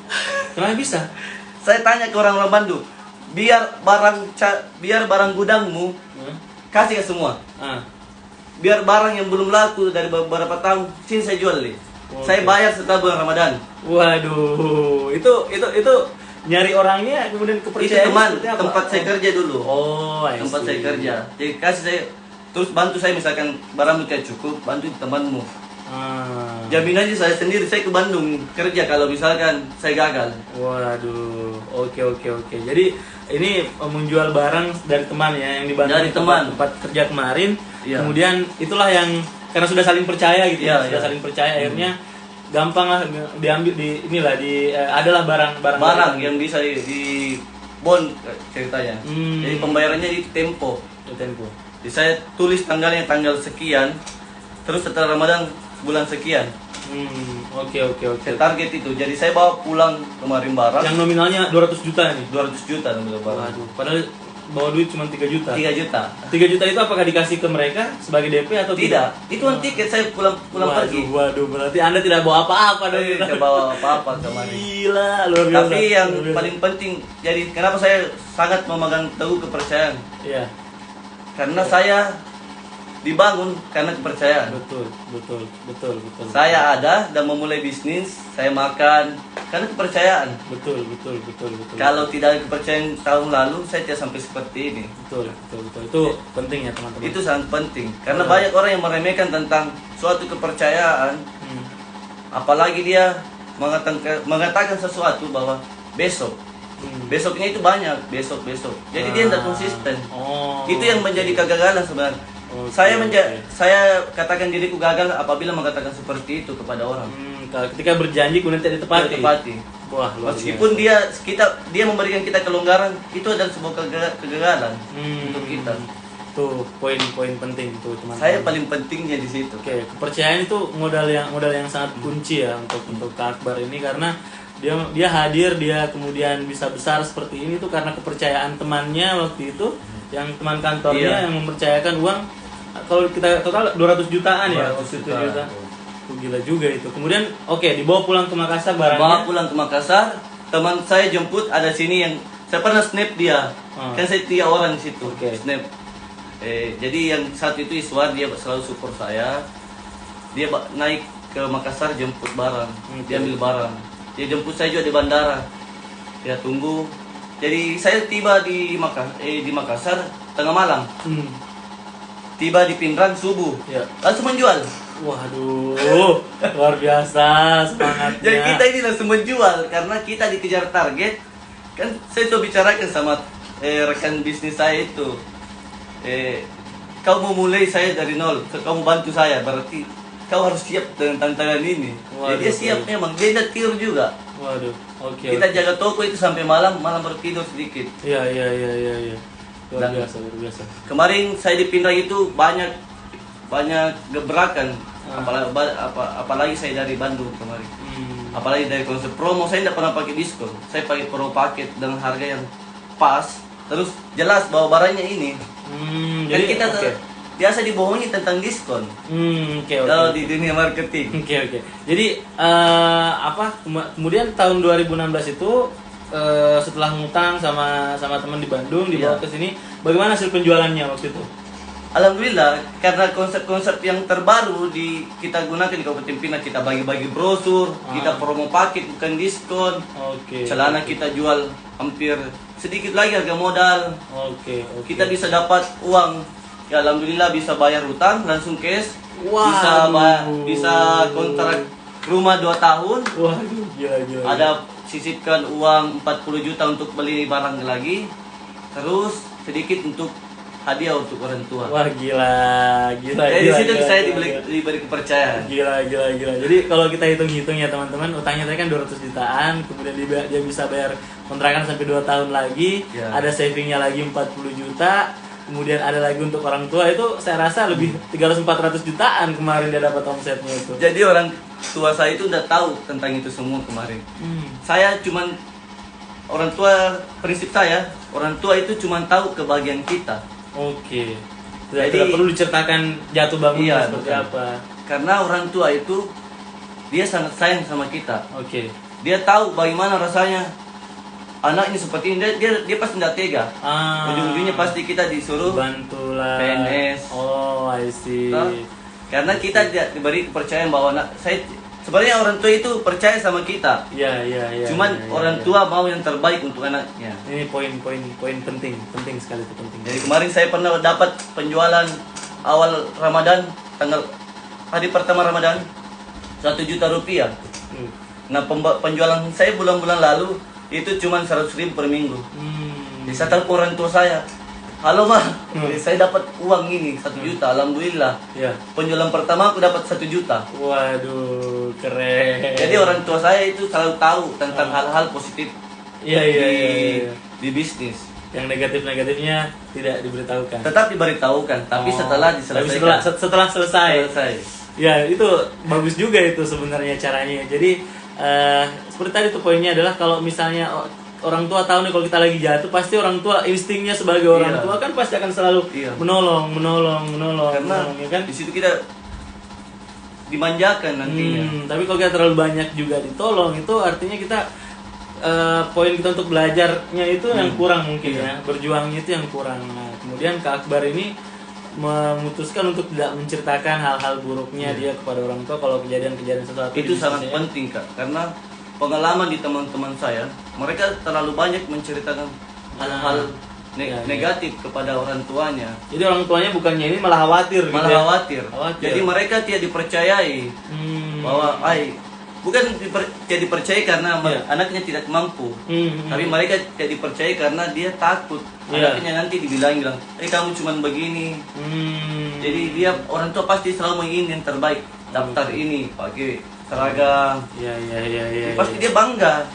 Kenapa bisa? Saya tanya ke orang-orang Bandung, biar barang gudangmu kasih ke semua. Ah. Biar barang yang belum laku dari beberapa tahun, sini saya jual nih. Oke. Saya bayar setelah bulan Ramadan. Waduh, itu nyari orangnya kemudian Itu kepercayaan teman, seperti apa? tempat saya kerja dulu. Oh, I Tempat see. saya kerja. Jadi kasih saya, terus bantu saya misalkan barangmu tidak cukup, bantu temanmu. Ah. Jamin aja saya sendiri, saya ke Bandung kerja kalau misalkan saya gagal. Waduh, oke. Jadi ini menjual barang dari teman ya yang dibantu Dari teman. tempat kerja kemarin. Iya. Kemudian itulah yang karena sudah saling percaya gitu Iya, sudah iya. saling percaya akhirnya gampang lah diambil adalah Barang yang bisa di bond ceritanya. Hmm. Jadi pembayarannya di tempo. Tempo. Jadi saya tulis tanggalnya tanggal sekian, terus setelah Ramadan bulan sekian. Oke. Saya target itu. Jadi saya bawa pulang kemarin barang Yang nominalnya 200 juta nih. 200 juta nominal barang. Waduh, padahal bawa duit cuma 3 juta. 3 juta. 3 juta itu apakah dikasih ke mereka sebagai DP atau Tidak, itu kan tiket saya pulang pergi. Waduh, berarti Anda tidak bawa apa-apa dong. Saya tidak bawa apa-apa kemarin. Gila, luar biasa. Tapi yang luar biasa. paling penting, jadi kenapa saya sangat memegang teguh kepercayaan? Iya, Karena saya dibangun karena kepercayaan. betul. Saya ada dan memulai bisnis, saya makan karena kepercayaan. Betul. Kalau tidak ada kepercayaan tahun lalu, saya tidak sampai seperti ini. Betul. Itu penting ya, teman-teman. Itu sangat penting karena banyak orang yang meremehkan tentang suatu kepercayaan, Hmm. apalagi dia mengatakan sesuatu bahwa besok. Besoknya itu banyak, besok. Jadi dia tidak konsisten. Oh. Itu yang menjadi kegagalan sebenarnya. Oke, Saya oke. saya katakan diriku gagal apabila mengatakan seperti itu kepada orang. Ketika berjanji kemudian tidak ditepati. Tidak tepati. Wah, luar Meskipun biasa. dia memberikan kita kelonggaran, itu adalah sebuah kegagalan untuk kita. Tuh poin-poin penting tuh, teman-teman. Saya paling pentingnya di situ. Oke, kepercayaan itu modal yang sangat kunci ya untuk Kak Akbar ini, karena dia hadir, dia kemudian bisa besar seperti ini tuh karena kepercayaan temannya waktu itu, yang teman kantornya Iya. yang mempercayakan uang, kalau kita total 200 jutaan ya 200 waktu itu juta. Tuh, gila juga itu. Kemudian dibawa pulang ke Makassar barangnya. Bawa pulang ke Makassar, teman saya jemput ada sini yang saya pernah snap dia. Kan saya 3 orang di situ. Oke. Snap. Jadi yang saat itu Iswar, dia selalu support saya. Dia naik ke Makassar jemput barang. Oke. Dia ambil barang. Dia jemput saya juga di bandara. Dia tunggu. Jadi saya tiba di Makassar tengah malam. Tiba di Pinrang subuh. Ya. Langsung menjual. Waduh, luar biasa semangatnya. Jadi kita ini langsung menjual karena kita dikejar target. Kan saya coba bicarakan sama rekan bisnis saya itu. Kau mau mulai saya dari nol, kau mau bantu saya, berarti kau harus siap dengan tantangan ini. Waduh, Jadi dia siap waduh. memang, dia tidak tidur juga. Waduh, oke. Kita jaga toko itu sampai malam baru tidur sedikit. Iya. Luar Dan- biasa. Kemarin saya di Pinrang itu banyak gebrakan, apalagi saya dari Bandung kemarin. Apalagi dari konsep promo, saya tidak pernah pakai diskon. Saya pakai promo paket dengan harga yang pas. Terus jelas bahwa barangnya ini. Kan Jadi kita oke. biasa dibohongi tentang diskon. Oke. Kalau di dunia marketing. Oke. Jadi kemudian tahun 2016 itu setelah ngutang sama teman di Bandung dibawa Iya. ke sini, bagaimana hasil penjualannya waktu itu? Alhamdulillah, karena konsep-konsep yang terbaru kita gunakan di Kabupaten Pinang, kita bagi-bagi brosur, kita promo paket bukan diskon. Oke. Celana kita jual hampir sedikit lagi harga modal. Oke. Kita bisa dapat uang. Ya alhamdulillah bisa bayar utang langsung cash. Waduh. Bisa kontrak rumah 2 tahun. Waduh, gila. Ada sisipkan uang 40 juta untuk beli barang lagi. Terus sedikit untuk hadiah untuk orang tua. Wah, gila. Dari situ saya diberi kepercayaan. Gila. Jadi kalau kita hitung-hitung ya teman-teman, utangnya tadi kan 200 jutaan, kemudian dia bisa bayar kontrakan sampai 2 tahun lagi, Ya. ada savingnya lagi 40 juta, kemudian ada lagi untuk orang tua, itu saya rasa lebih 300-400 jutaan kemarin dia dapat omsetnya itu. Jadi orang tua saya itu udah tahu tentang itu semua kemarin. Saya cuman orang tua, prinsip saya, orang tua itu cuman tahu kebahagiaan kita. Oke. Jadi- Tidak perlu diceritakan jatuh bangunnya Iya, seperti bukan. apa. Karena orang tua itu dia sangat sayang sama kita. Oke. Dia tahu bagaimana rasanya anak ini seperti ini. Dia pasti tidak tega. Ujung-ujungnya pasti kita disuruh bantulah PNS. Oh, I see. Nah, karena kita tidak diberi kepercayaan bahwa sebenarnya orang tua itu percaya sama kita. Iya. Cuman iya, orang iya. tua mau yang terbaik untuk anaknya. Ini poin penting sekali itu penting. Jadi kemarin saya pernah dapat penjualan awal Ramadan, hari pertama Ramadan, 1 juta rupiah. Hmm. Nah penjualan saya bulan-bulan lalu itu cuma 100.000 per minggu. Jadi saya telepon orang tua saya, halo mah, saya dapat uang ini 1 juta, alhamdulillah. Ya. Penjualan pertama aku dapat 1 juta. Waduh, keren. Jadi orang tua saya itu selalu tahu tentang hal-hal positif Iya. di bisnis. Yang negatifnya tidak diberitahukan. Tetap diberitahukan, tapi setelah diselesaikan. Setelah selesai. Selesai. Ya, itu bagus juga itu sebenarnya caranya. Jadi seperti tadi tuh poinnya adalah kalau misalnya orang tua tahu nih kalau kita lagi jatuh, pasti orang tua instingnya sebagai orang Iya. tua kan pasti akan selalu Iya. menolong, Karena ya kan? di situ kita dimanjakan nantinya. Tapi kalau kita terlalu banyak juga ditolong, itu artinya kita poin kita untuk belajarnya itu yang kurang mungkin Iya. ya, berjuangnya itu yang kurang. Nah, kemudian Kak Akbar ini memutuskan untuk tidak menceritakan hal-hal buruknya dia kepada orang tua kalau kejadian-kejadian sesuatu Itu di sangat bisnisnya. penting Kak, karena pengalaman di teman-teman saya, mereka terlalu banyak menceritakan hal-hal Iya. negatif kepada orang tuanya. Jadi orang tuanya bukannya ini malah khawatir gitu Malah ya? khawatir. Khawatir. Jadi mereka tidak dipercayai bahwa bukan tidak dipercayai karena Iya. anaknya tidak mampu. Tapi mereka tidak dipercayai karena dia takut Iya. anaknya nanti dibilang kamu cuman begini. Jadi dia orang tua pasti selalu ingin yang terbaik. Daftar ini pakai seragam. Iya. Pasti dia bangga.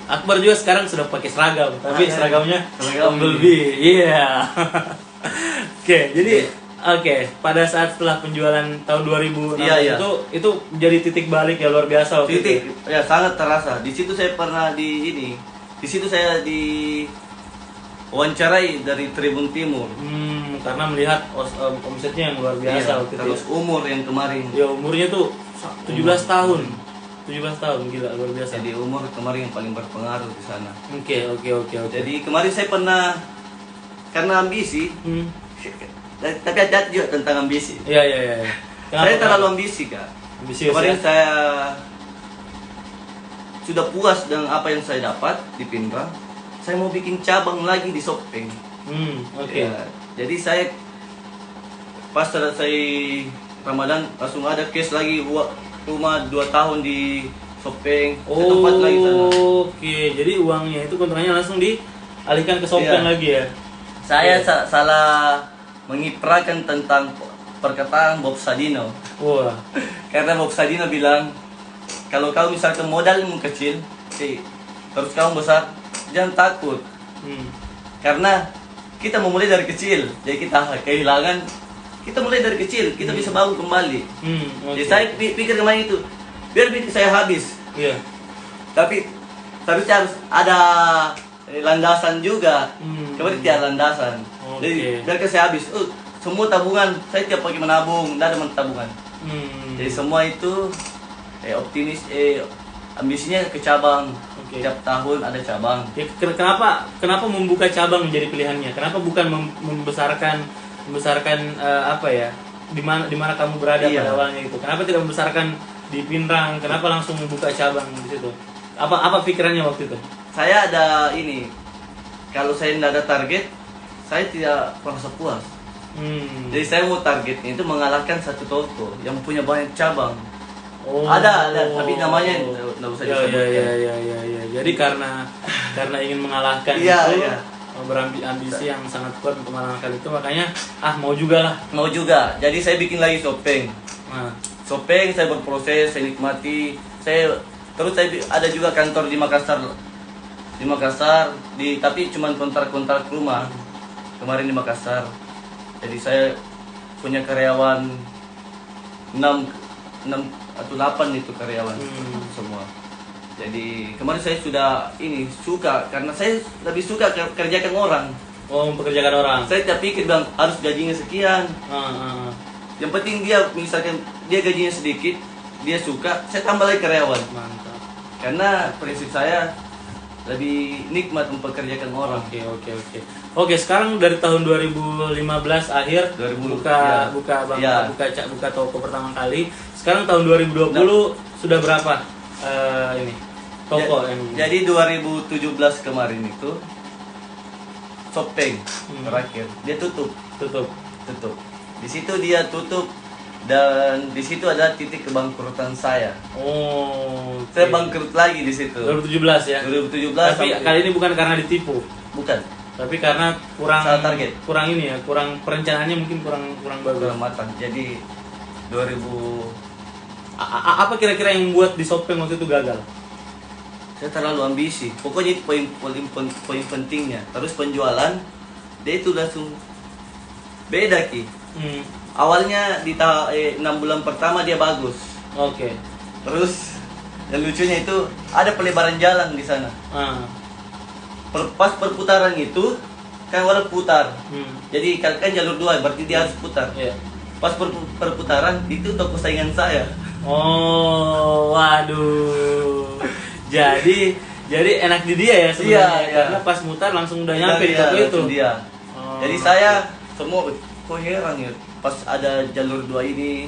Akbar juga sekarang sudah pakai seragam, tapi iya. seragamnya Seragam Bumblebee. Iya. Oke, pada saat setelah penjualan tahun 2016 Iya. itu jadi titik balik ya luar biasa waktu Titik itu. ya sangat terasa. Di situ saya pernah di situ saya wawancarai dari Tribun Timur. Karena melihat omsetnya yang luar biasa Iya, waktu itu. terus umur yang kemarin. Ya umurnya tuh 17 tahun. 17 tahun gila luar biasa. Jadi umur kemarin yang paling berpengaruh di sana. Oke. Jadi kemarin saya pernah karena ambisi, tapi ada juga tentang ambisi. Iya. Saya terlalu ambisi Kak. ambisius Kemarin ya? saya sudah puas dengan apa yang saya dapat di Pinrang. Saya mau bikin cabang lagi di Sopeng. Oke. Ya, jadi saya pas selesai Ramadan langsung ada case lagi rumah 2 tahun di Sopeng. Saya tempat lagi sana. Oke, jadi uangnya itu kontraknya langsung dialihkan ke Sopeng Iya. lagi ya? Saya salah mengiprakan tentang perkataan Bob Sadino. Wah, Karena Bob Sadino bilang, kalau kau misalkan modalmu kecil, terus kamu besar, jangan takut. Karena kita memulai dari kecil, jadi kita kehilangan, kita mulai dari kecil, kita bisa bangun kembali. Jadi saya pikir kemarin itu, biar pikir saya habis, Iya. tapi harus ada landasan juga. Kemarin tidak landasan. Oke. Jadi biar saya habis, semua tabungan, saya tiap pagi menabung, tidak ada tabungan. Jadi semua itu optimis, ambisinya ke cabang. Oke. Tiap tahun ada cabang. Ya, kenapa membuka cabang menjadi pilihannya? Kenapa bukan membesarkan membesarkan apa ya? Di mana kamu berada Iya. pada awalnya itu? Kenapa tidak membesarkan di Pinrang? Kenapa langsung membuka cabang di situ? Apa pikirannya waktu itu? Saya ada ini, kalau saya tidak ada target, saya tidak merasa puas. Jadi saya mau targetnya itu mengalahkan satu toko yang punya banyak cabang. Oh. Ada, tapi namanya nggak usah Ya, disebutkan. ya. Jadi karena ingin mengalahkan Iya, itu, iya. berambisi yang sangat kuat untuk mengalahkan itu, makanya mau juga lah. Mau juga, jadi saya bikin lagi Sopeng. Nah, Sopeng saya berproses, saya nikmati. Terus saya ada juga kantor di Makassar. Tapi cuma kontrak rumah. Kemarin di Makassar. Jadi saya punya karyawan 6 atau 8 itu karyawan semua. Jadi kemarin saya sudah suka karena saya lebih suka kerjakan orang. mempekerjakan orang. Saya tidak pikir bilang harus gajinya sekian. Ah. Yang penting dia misalkan dia gajinya sedikit, dia suka, saya tambah lagi karyawan. Mantap. Karena prinsip saya lebih nikmat mempekerjakan orang. Oke, sekarang dari tahun 2015 akhir 2000, buka ya. buka toko pertama kali. Sekarang tahun 2020 sudah berapa ini toko yang Jadi 2017 kemarin itu Sopeng terakhir dia tutup. Di situ dia tutup dan di situ ada titik kebangkrutan saya. Saya bangkrut lagi di situ. 2017 ya. 2017 Tapi sampai- kali ini bukan karena ditipu, bukan tapi karena kurang Salah target. kurang ini ya, kurang perencanaannya mungkin kurang bagus. kurang matang. Jadi 2000 Apa kira-kira yang membuat di Sopeng waktu itu gagal? saya terlalu ambisi. Pokoknya itu poin pentingnya. Terus penjualan dia itu langsung beda Ki. Awalnya di 6 bulan pertama dia bagus. Oke. Terus yang lucunya itu ada pelebaran jalan di sana. Pas perputaran itu kan orang putar. Jadi kan jalur 2 berarti dia harus putar. Iya. Pas perputaran itu toko saingan saya. Oh, waduh. Jadi enak di dia ya sebenarnya Iya. karena pas mutar langsung udah nyampe di Iya, toko itu. langsung dia. Oh. Jadi saya semua kok heran ya pas ada jalur 2 ini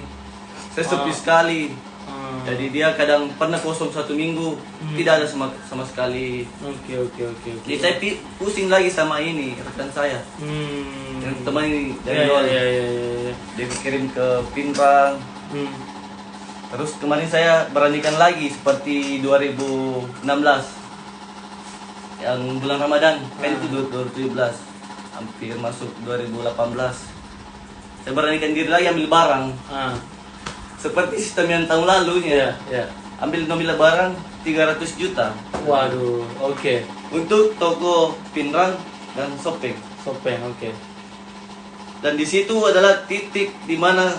saya sepi sekali. Jadi dia kadang pernah kosong 1 minggu, tidak ada sama sekali. Oke. Jadi saya pusing lagi sama ini rekan saya. Yang teman ini dari luar. Iya. Dia kirim ke Pinrang. Terus kemarin saya beranikan lagi seperti 2016 yang bulan Ramadan kan itu 2017 hampir masuk 2018 saya beranikan diri lagi ambil barang seperti sistem yang tahun lalunya. Iya. Ambil nominal barang 300 juta Waduh, oke. untuk toko Pinrang dan Sopeng. Sopeng, oke. Dan di situ adalah titik di mana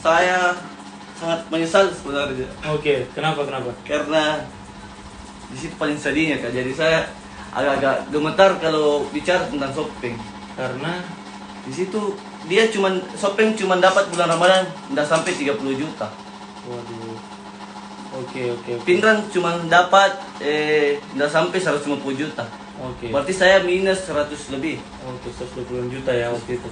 saya sangat menyesal sebenarnya. Oke, kenapa? Karena di situ paling sedihnya Kak. Jadi saya agak-agak gemetar kalau bicara tentang Sopeng. Karena Di situ dia Sopeng cuma dapat bulan Ramadan enggak sampai 30 juta. waduh. Oke. Pinrang cuma dapat enggak sampai 150 juta. Oke. Berarti saya minus 100 lebih. Oke, 120 juta ya waktu itu.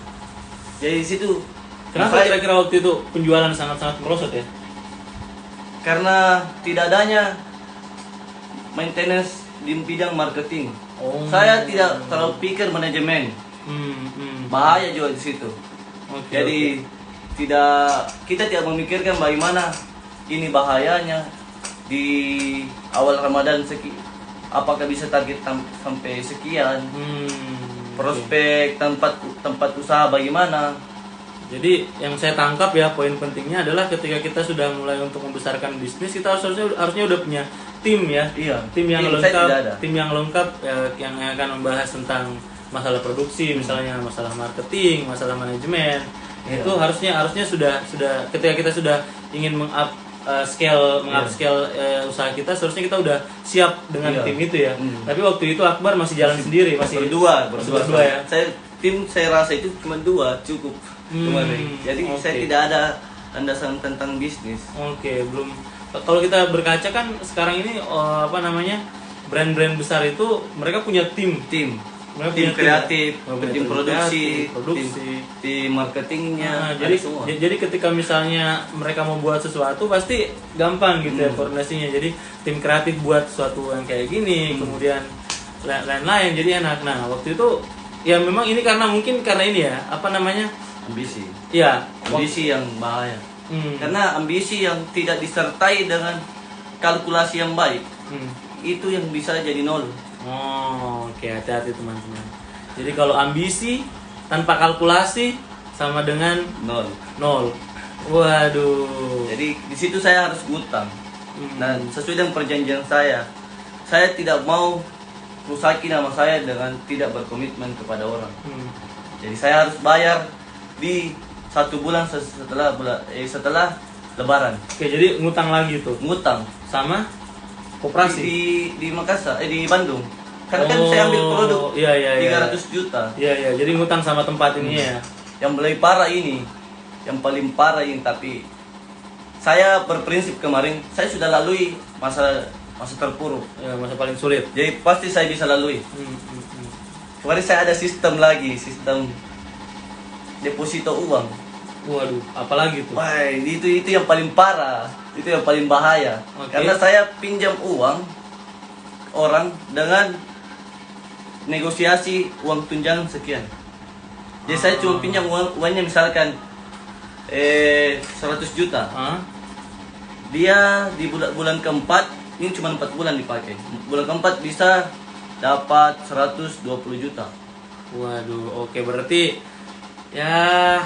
Jadi di situ Kenapa saya- kira-kira waktu itu penjualan sangat-sangat merosot ya? karena tidak adanya maintenance di bidang marketing. Saya tidak terlalu pikir manajemen. Bahaya juga di situ. Oke, Jadi kita tidak memikirkan bagaimana ini bahayanya di awal Ramadan apakah bisa target sampai sekian, prospek tempat usaha bagaimana. Jadi yang saya tangkap ya poin pentingnya adalah ketika kita sudah mulai untuk membesarkan bisnis kita harusnya udah punya tim ya. Iya. Tim yang Tim saya tidak ada. lengkap, tim yang lengkap yang akan membahas tentang masalah produksi, misalnya masalah marketing, masalah manajemen. Iya. Itu harusnya sudah ketika kita sudah ingin upscale usaha kita, seharusnya kita udah siap dengan Iya. tim itu ya. Tapi waktu itu Akbar masih jalan sendiri, masih berdua ya. Saya rasa itu cuma 2 cukup kemarin. Jadi oke. saya tidak ada landasan tentang bisnis. Oke, belum. Kalau kita berkaca kan sekarang ini brand-brand besar itu mereka punya tim. Mereka tim punya kreatif, Oh, punya tim produksi, produksi. tim marketingnya, Nah, ada jadi semua. jadi ketika misalnya mereka mau buat sesuatu pasti gampang gitu ya koordinasinya. Jadi tim kreatif buat sesuatu yang kayak gini, kemudian lain-lain jadi enak. Nah, waktu itu ya memang ini mungkin karena ini ya, apa namanya? Ambisi. Iya, Ambisi yang bahaya. Hmm. Karena ambisi yang tidak disertai dengan kalkulasi yang baik, itu yang bisa jadi nol. Oh, oke, hati-hati teman-teman. Jadi kalau ambisi tanpa kalkulasi sama dengan Nol. nol. Waduh. Jadi di situ saya harus ngutang. Hmm. Dan sesuai dengan perjanjian saya tidak mau rusaki nama saya dengan tidak berkomitmen kepada orang. Hmm. Jadi saya harus bayar di 1 bulan setelah Lebaran. Oke, jadi ngutang lagi tuh Ngutang sama koperasi. di Makassar, di Bandung. Karena kan saya ambil produk Iya, iya, iya. 300 juta. Iya, iya. Jadi ngutang sama tempat ini ya. Yang paling parah ini, tapi saya berprinsip kemarin, saya sudah lalui masa terpuruk. Ya, masa paling sulit. Jadi pasti saya bisa lalui. Kemarin saya ada sistem deposito uang. Waduh, apalagi tuh? Wah, itu yang paling parah, itu yang paling bahaya. Oke. Karena saya pinjam uang orang dengan negosiasi uang tunjangan sekian. Jadi saya cuma pinjam uangnya misalkan 100 juta. Hah? Dia di bulan keempat, ini cuma 4 bulan dipakai. Bulan keempat bisa dapat 120 juta. Waduh, oke, berarti ya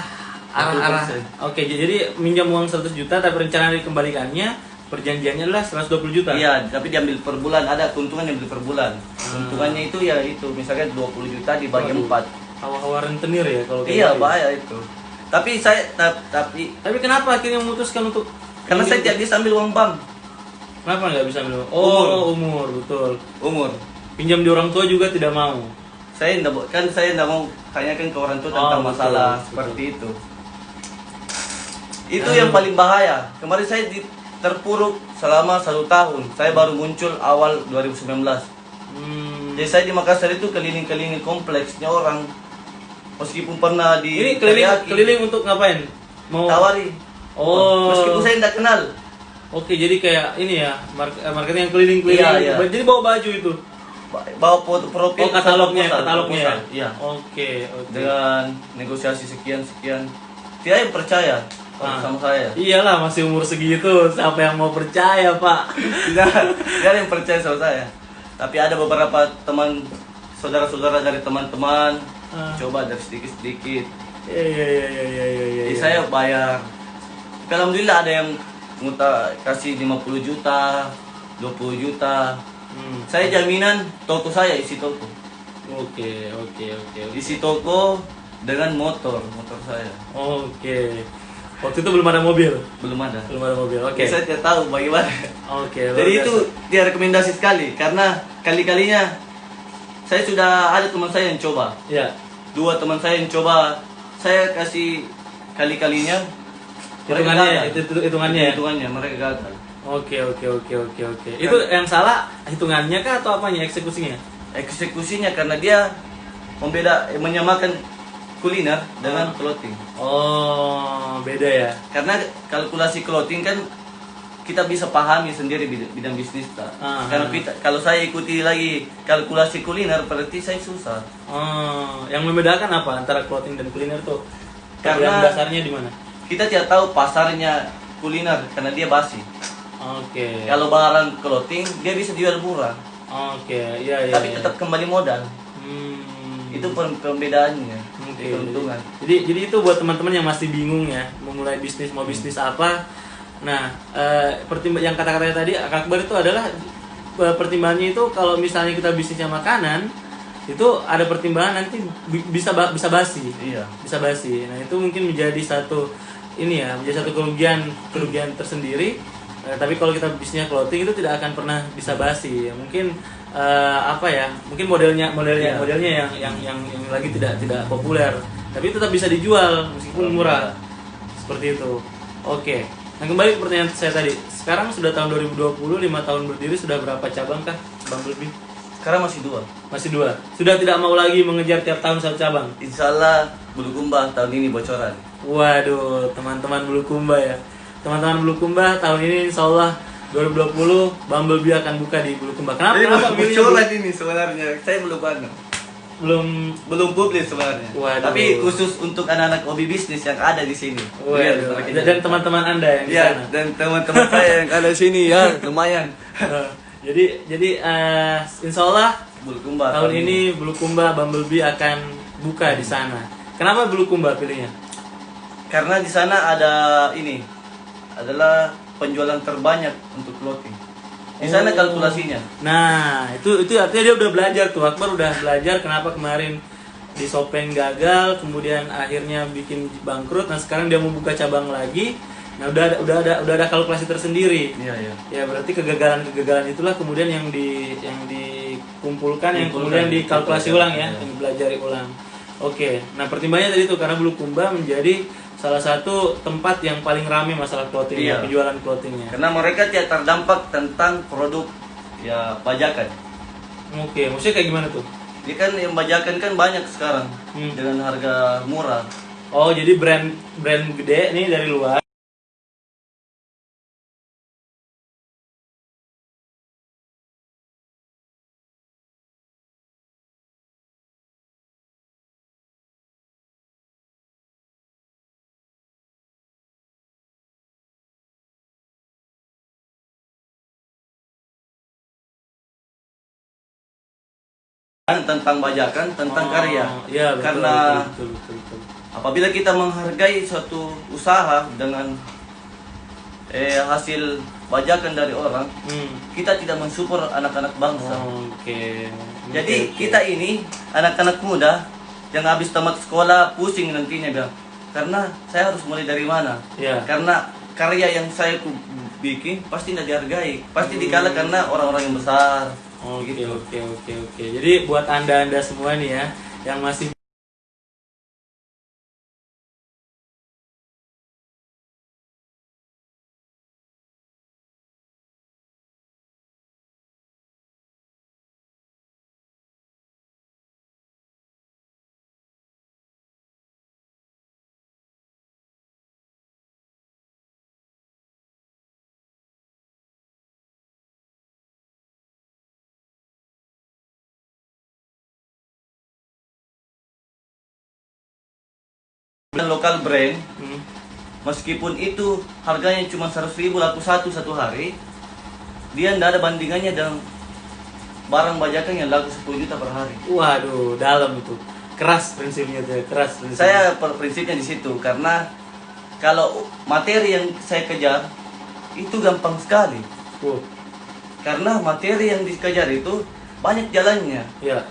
arah-arah. 20%. Oke, jadi minjam uang 100 juta tapi rencana dikembalikannya perjanjiannya adalah 120 juta. Iya, tapi diambil per bulan, ada keuntungan yang diambil per bulan. Keuntungannya itu ya itu, misalkan 20 juta dibagi Waduh. 4. Hawa-hawa rentenir ya kalau kayak Iya, gitu. bahaya itu. Tapi Tapi kenapa akhirnya memutuskan untuk karena saya tidak bisa ambil uang bank. Kenapa nggak bisa minum? Oh, umur, betul. Umur. Pinjam di orang tua juga tidak mau. Saya tidak mau tanyakan ke orang tua tentang betul, masalah betul. seperti itu. Itu yang paling bahaya. Kemarin saya terpuruk selama 1 tahun. Saya baru muncul awal 2019. Jadi saya di Makassar itu keliling-keliling kompleksnya orang. Meskipun pernah di Ini teriaki, keliling untuk ngapain? Mau tawari. Oh. Meskipun saya tidak kenal. Oke, jadi kayak ini ya, marketing yang keliling-keliling. Iya, iya. Jadi bawa baju itu. Bawa foto profil. Oh, katalognya, proposal, katalognya. proposal. Iya. Oke. Dengan negosiasi sekian. Tidak yang percaya sama saya. Iyalah, masih umur segitu, siapa yang mau percaya, Pak? Tidak ada yang percaya sama saya. Tapi ada beberapa teman, saudara-saudara dari teman-teman coba dari sedikit-sedikit. Iya. Jadi saya bayar. Alhamdulillah ada yang kasih 50 juta, 20 juta. Saya jaminan toko saya isi toko. Oke. Isi toko dengan motor saya. Oke. Waktu itu belum ada mobil. Belum ada. Oke. Saya tidak tahu bagaimana. Oke. Jadi itu dia rekomendasi sekali karena kali-kalinya saya sudah ada teman saya yang coba. Ya. 2 teman saya yang coba, saya kasih kali-kalinya mereka gagal. Hitungannya mereka gagal. Oke. Itu yang salah hitungannya kah atau apanya, eksekusinya? Eksekusinya karena dia menyamakan kuliner dengan clothing. Oh, beda ya. Karena kalkulasi clothing kan kita bisa pahami sendiri bidang bisnis tak. Karena kalau saya ikuti lagi kalkulasi kuliner berarti saya susah. Oh, yang membedakan apa antara clothing dan kuliner tuh? Karena dasarnya di mana? Kita tidak tahu pasarnya kuliner karena dia basi. Oke. Kalau barang clothing dia bisa dijual murah. Oke, iya. Tapi tetap kembali modal. Itu pembedaannya. Oke. Keuntungan. Jadi itu buat teman-teman yang masih bingung ya, memulai bisnis, mau bisnis apa. Nah, yang kata-katanya tadi Kak Akbar itu adalah pertimbangannya itu kalau misalnya kita bisnisnya makanan, itu ada pertimbangan nanti bisa basi. Iya. Bisa basi. Nah, itu mungkin menjadi satu kerugian tersendiri. Tapi kalau kita bisnisnya clothing itu tidak akan pernah bisa basi. Mungkin mungkin modelnya yang lagi tidak populer, tapi tetap bisa dijual meskipun murah. Seperti itu. Oke. Nah, kembali ke pertanyaan saya tadi. Sekarang sudah tahun 2020, 5 tahun berdiri, sudah berapa cabang kah Bumblebee? sekarang masih 2. Masih 2. Sudah tidak mau lagi mengejar tiap tahun satu cabang. Insya Allah Bulukumba tahun ini bocoran. Waduh, teman-teman Bulukumba ya. Teman-teman Bulukumba tahun ini insya Allah 2020 Bumblebee akan buka di Bulukumba. Kenapa? Jadi Kenapa pilihnya bocoran ini sebenarnya. Saya belum publis sebenarnya. Waduh. Tapi khusus untuk anak-anak hobi bisnis yang ada di sini. Waduh. Biar mereka Dan teman-teman Anda yang di ya, sana. dan teman-teman saya yang ada di sini ya lumayan. Jadi insya Allah Bulukumba tahun ini Bulukumba Bumblebee akan buka di sana. Kenapa Bulukumba pilihnya? Karena di sana adalah penjualan terbanyak untuk clothing. Di sana kalkulasinya. Nah, itu artinya dia udah belajar tuh. Akbar udah belajar kenapa kemarin di Shopee gagal, kemudian akhirnya bikin bangkrut. Nah, sekarang dia mau buka cabang lagi. Nah, udah ada kalkulasi tersendiri. Iya. Ya, berarti kegagalan itulah kemudian yang dikumpulkan, yang kemudian dikalkulasi ulang ya, yang dipelajari ulang. Oke. Nah, pertimbangannya tadi itu karena Bulukumba menjadi salah satu tempat yang paling ramai masalah clothing, Iya. penjualan clothingnya. Karena mereka tidak terdampak tentang produk ya pajakan. Oke, maksudnya kayak gimana tuh? Ini kan yang bajakan kan banyak sekarang dengan harga murah. Oh, jadi brand gede nih dari luar. Tentang bajakan, tentang karya. Iya, betul, Karena betul. apabila kita menghargai suatu usaha dengan hasil bajakan dari orang, kita tidak mensupport anak-anak bangsa. Oke. Jadi kita ini anak-anak muda yang habis tamat sekolah pusing nantinya bilang, karena saya harus mulai dari mana? Iya. Karena karya yang saya bikin pasti tidak dihargai, pasti dikalah karena orang-orang yang besar. Oke. Gitu. Oke. Jadi buat anda semua nih ya yang masih lokal brand, meskipun itu harganya cuma 100.000 laku satu hari, dia tidak ada bandingannya dengan barang bajakan yang laku 10 juta per hari. waduh, dalam itu. Keras prinsipnya tuh, keras prinsipnya. Saya prinsipnya di situ karena kalau materi yang saya kejar itu gampang sekali. Karena materi yang dikejar itu banyak jalannya. Ya.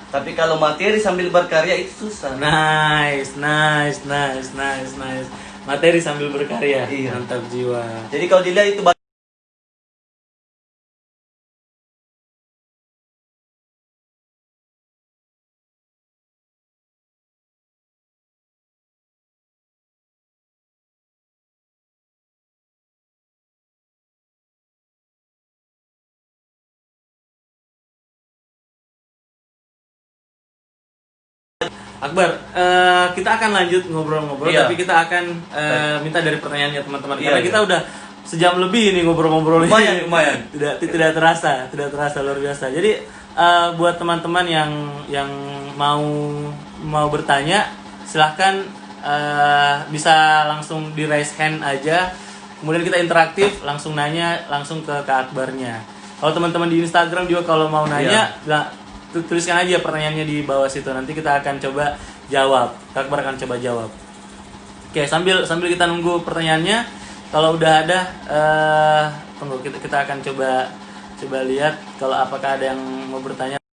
Tapi kalau materi sambil berkarya itu susah. Nice. Materi sambil berkarya. Iya. Mantap jiwa. Jadi kalau dilihat itu Akbar, kita akan lanjut ngobrol-ngobrol, Iya. tapi kita akan minta dari pertanyaannya teman-teman, karena Iya. kita udah sejam lebih ini ngobrol-ngobrol ini. lumayan. tidak terasa luar biasa. Jadi buat teman-teman yang mau bertanya, silahkan bisa langsung di raise hand aja. Kemudian kita interaktif, langsung nanya langsung ke Kak Akbarnya. Kalau teman-teman di Instagram juga kalau mau nanya, tuliskan aja pertanyaannya di bawah situ. Nanti kita akan coba jawab. Kak Akbar akan coba jawab. Oke, sambil kita nunggu pertanyaannya, kalau udah ada, tunggu kita akan coba lihat kalau apakah ada yang mau bertanya.